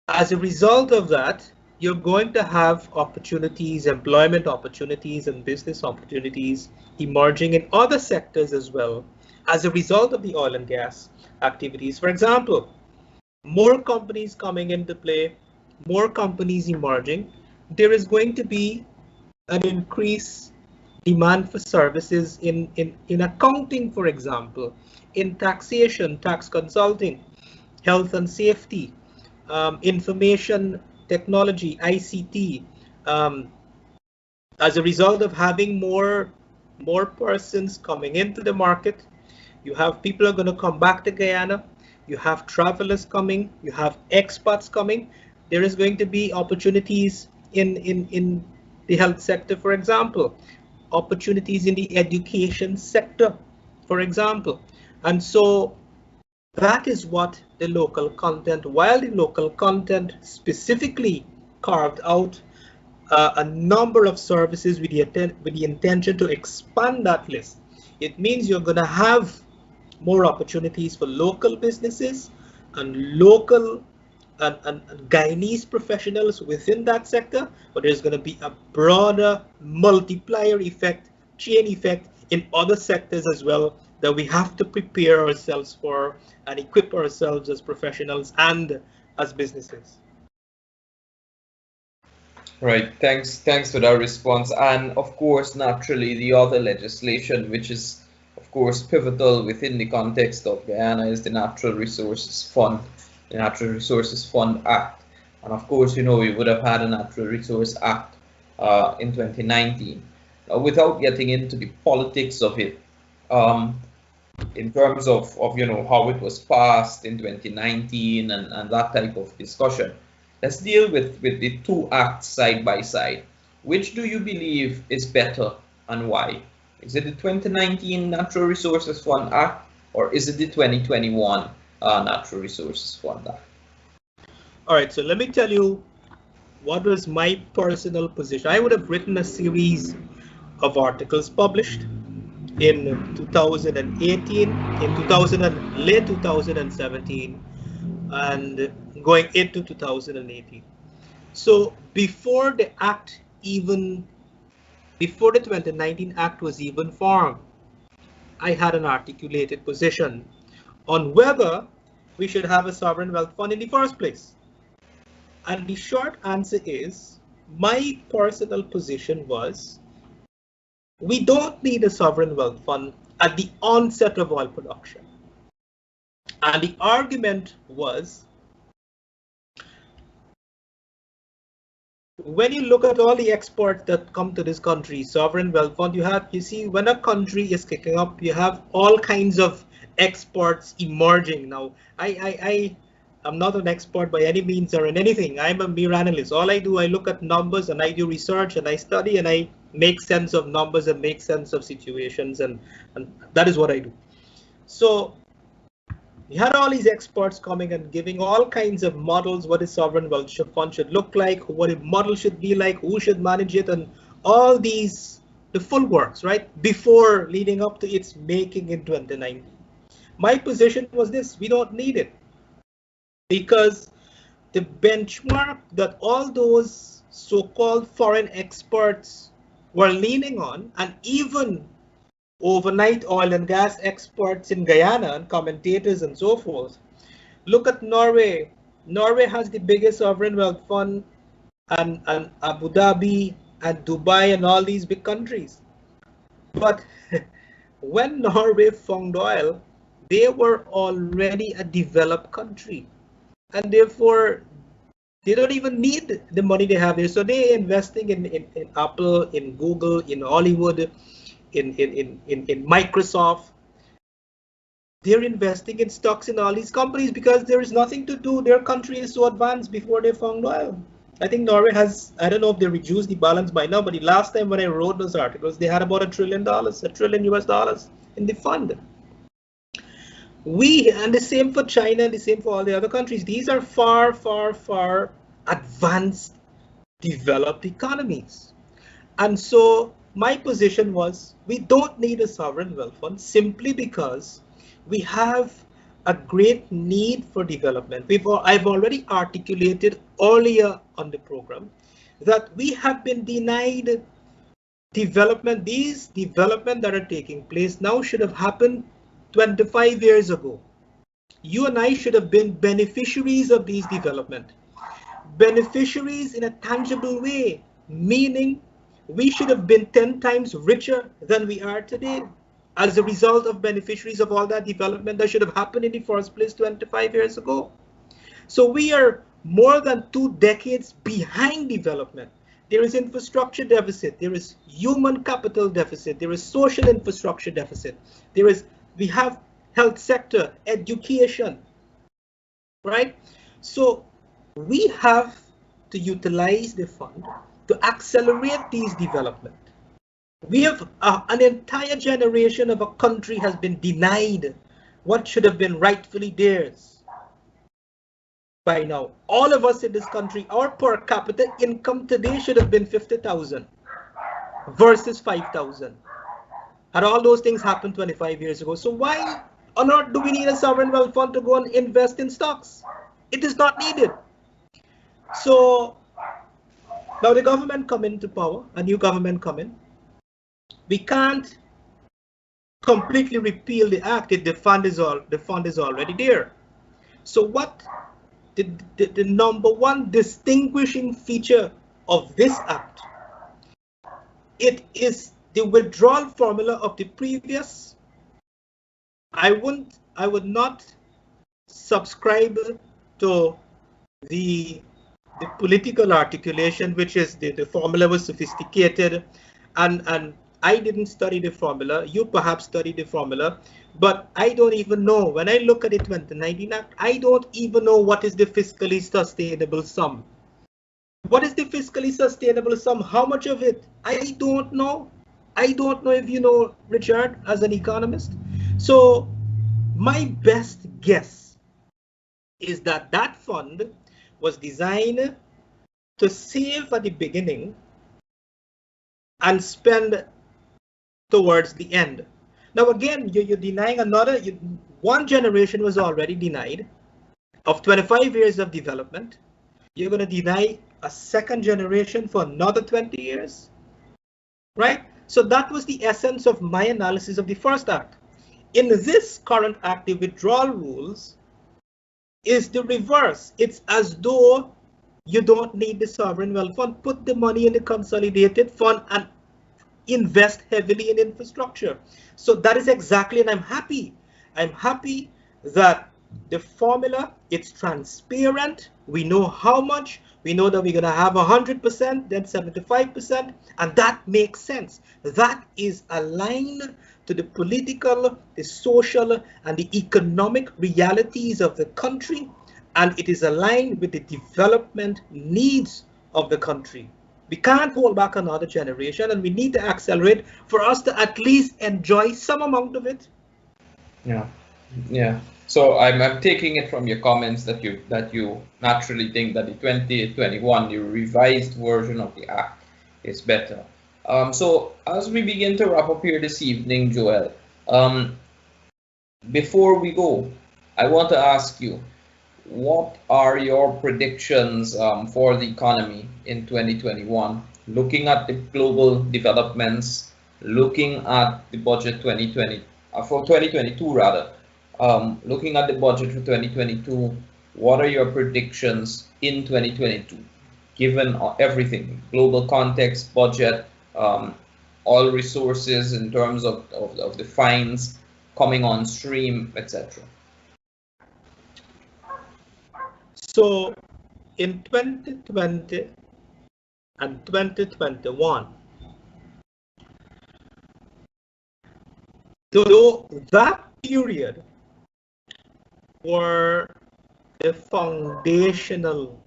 as a result of that, you're going to have opportunities, employment opportunities and business opportunities emerging in other sectors as well as a result of the oil and gas activities. For example, more companies coming into play, more companies emerging, there is going to be an increased demand for services in accounting, for example, in taxation, tax consulting, health and safety, information technology, ICT. As a result of having more persons coming into the market, you have people are going to come back to Guyana, you have travelers coming, you have expats coming. There is going to be opportunities in the health sector, for example, opportunities in the education sector, for example. And so that is what the local content, while the local content specifically carved out a number of services with the intention to expand that list. It means you're going to have more opportunities for local businesses and local and Guyanese professionals within that sector, but there's going to be a broader multiplier effect, chain effect in other sectors as well that we have to prepare ourselves for and equip ourselves as professionals and as businesses. Right, thanks for that response. And of course, naturally, the other legislation, which is of course pivotal within the context of Guyana, is the Natural Resources Fund, the Natural Resources Fund Act. And of course, you know, we would have had a Natural Resource Act in 2019. without getting into the politics of it, in terms of how it was passed in 2019 and that type of discussion. Let's deal with the two acts side by side. Which do you believe is better and why? Is it the 2019 Natural Resources Fund Act, or is it the 2021 Natural Resources Fund Act? All right, so let me tell you what was my personal position. I would have written a series of articles published in 2018, in late 2017, and going into 2018. So before the 2019 Act was even formed, I had an articulated position on whether we should have a sovereign wealth fund in the first place. And the short answer is, my personal position was, we don't need a sovereign wealth fund at the onset of oil production. And the argument was, when you look at all the exports that come to this country, sovereign wealth fund, you see when a country is kicking up, you have all kinds of exports emerging. Now, I'm not an expert by any means or in anything. I'm a mere analyst. All I do, I look at numbers and I do research and I study and I make sense of numbers and make sense of situations, and that is what I do. So you had all these experts coming and giving all kinds of models, what a sovereign wealth fund should look like, what a model should be like, who should manage it, and all these, the full works, right, before leading up to its making in 2019. My position was this: we don't need it, because the benchmark that all those so-called foreign experts were leaning on, and even overnight oil and gas experts in Guyana and commentators and so forth. Look at Norway. Norway has the biggest sovereign wealth fund, and Abu Dhabi and Dubai and all these big countries. But when Norway found oil, they were already a developed country, and therefore they don't even need the money they have there. So they're investing in Apple, in Google, in Hollywood, in Microsoft. They're investing in stocks in all these companies because there is nothing to do. Their country is so advanced before they found oil. I think Norway has, I don't know if they reduced the balance by now, but the last time when I wrote those articles, they had about $1 trillion, $1 trillion US in the fund. And the same for China, and the same for all the other countries. These are far, far, far advanced, developed economies. And so my position was, we don't need a sovereign wealth fund simply because we have a great need for development. I've already articulated earlier on the program that we have been denied development. These development that are taking place now should have happened 25 years ago. You and I should have been beneficiaries of these development. Beneficiaries in a tangible way, meaning we should have been 10 times richer than we are today as a result of beneficiaries of all that development that should have happened in the first place 25 years ago. So we are more than 2 decades behind development. There is infrastructure deficit, there is human capital deficit, there is social infrastructure deficit, we have health sector, education, right? So we have to utilize the fund to accelerate these development. We have an entire generation of a country has been denied what should have been rightfully theirs by now. All of us in this country, our per capita income today should have been 50,000 versus 5,000. Had all those things happened 25 years ago. So why on earth do we need a sovereign wealth fund to go and invest in stocks? It is not needed. So now the government come into power, a new government come in. We can't completely repeal the act if the fund is already there. So what the number one distinguishing feature of this act, it is the withdrawal formula of the previous. I would not subscribe to the political articulation, which is the formula was sophisticated and I didn't study the formula. You perhaps studied the formula, but I don't even know. When I look at the 2019 Act, I don't even know what is the fiscally sustainable sum. What is the fiscally sustainable sum? How much of it? I don't know. I don't know if you know, Richard, as an economist. So my best guess is that that fund was designed to save at the beginning and spend towards the end. Now again, you're denying one generation was already denied of 25 years of development. You're going to deny a second generation for another 20 years, right? So that was the essence of my analysis of the first act. In this current act, the withdrawal rules is the reverse. It's as though you don't need the sovereign wealth fund. Put the money in the consolidated fund and invest heavily in infrastructure. So that is exactly, and I'm happy. I'm happy that the formula, it's transparent. We know how much. We know that we're going to have 100%, then 75%, and that makes sense. That is aligned to the political, the social, and the economic realities of the country, and it is aligned with the development needs of the country. We can't hold back another generation, and we need to accelerate for us to at least enjoy some amount of it. Yeah, yeah. So I'm taking it from your comments that you naturally think that the 2021, the revised version of the Act, is better. So as we begin to wrap up here this evening, Joel, before we go, I want to ask you, what are your predictions for the economy in 2021? Looking at the global developments, looking at the budget 2020 for 2022 rather. Looking at the budget for 2022, what are your predictions in 2022, given everything, global context, budget, oil resources in terms of the fines coming on stream, etc.? So in 2020 and 2021, though that period were the foundational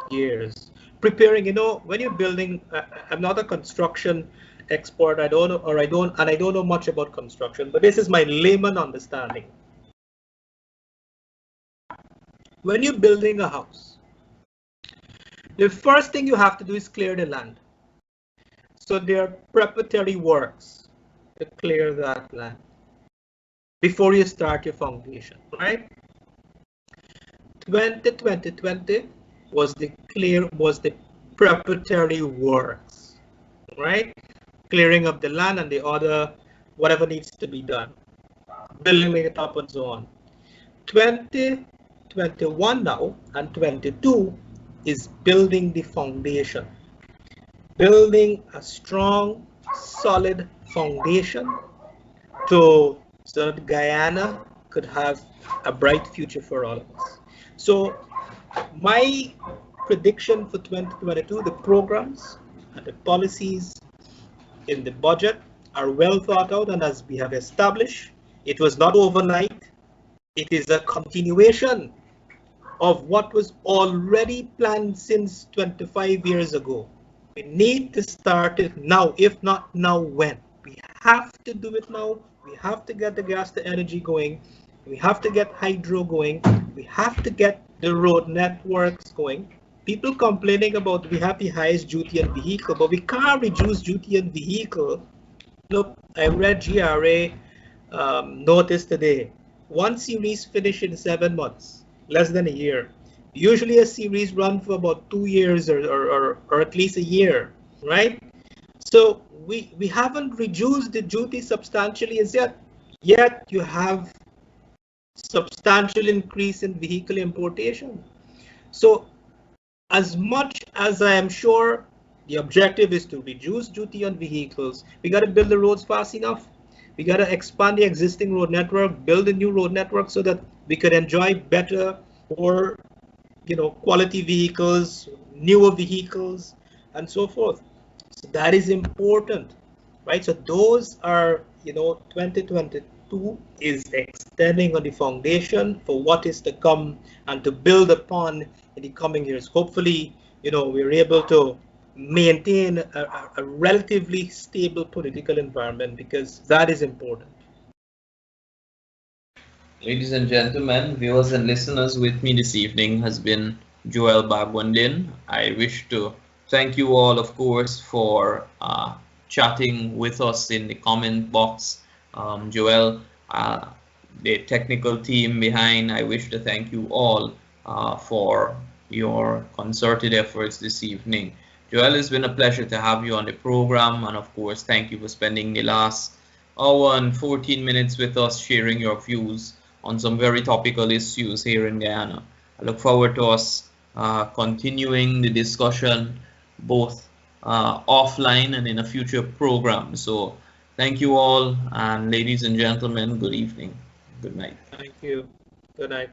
years, preparing, when you're building, I'm not a construction expert, I don't know much about construction, but this is my layman understanding. When you're building a house, the first thing you have to do is clear the land. So there are preparatory works to clear that land before you start your foundation, right? 2020 was the preparatory works, right? Clearing of the land and the other, whatever needs to be done, building it up and so on. 2021 now and 22 is building the foundation, building a strong, solid foundation so that Guyana could have a bright future for all of us. So my prediction for 2022, the programs and the policies in the budget are well thought out, and as we have established, it was not overnight. It is a continuation of what was already planned since 25 years ago. We need to start it now. If not now, when? We have to do it now. We have to get the gas to energy going. We have to get hydro going. We have to get the road networks going. People complaining about we have the highest duty on vehicle, but we can't reduce duty on vehicle. Look, I read GRA notice today. One series finished in 7 months, less than a year. Usually a series run for about 2 years or at least a year, right? So we haven't reduced the duty substantially as yet. Yet you have substantial increase in vehicle importation. So as much as I am sure the objective is to reduce duty on vehicles, we got to build the roads fast enough. We got to expand the existing road network, build a new road network so that we could enjoy better or quality vehicles, newer vehicles, and so forth. So that is important, right? So those are, 2022 is extending on the foundation for what is to come and to build upon in the coming years. Hopefully, we're able to maintain a relatively stable political environment, because that is important. Ladies and gentlemen, viewers and listeners, with me this evening has been Joel Bhagwandin. I wish to thank you all, of course, for chatting with us in the comment box. Joel, the technical team behind, I wish to thank you all for your concerted efforts this evening. Joel, it's been a pleasure to have you on the program, and of course, thank you for spending the last hour and 14 minutes with us, sharing your views on some very topical issues here in Guyana. I look forward to us continuing the discussion both offline and in a future program. So thank you all, and ladies and gentlemen, good evening. Good night. Thank you. Good night.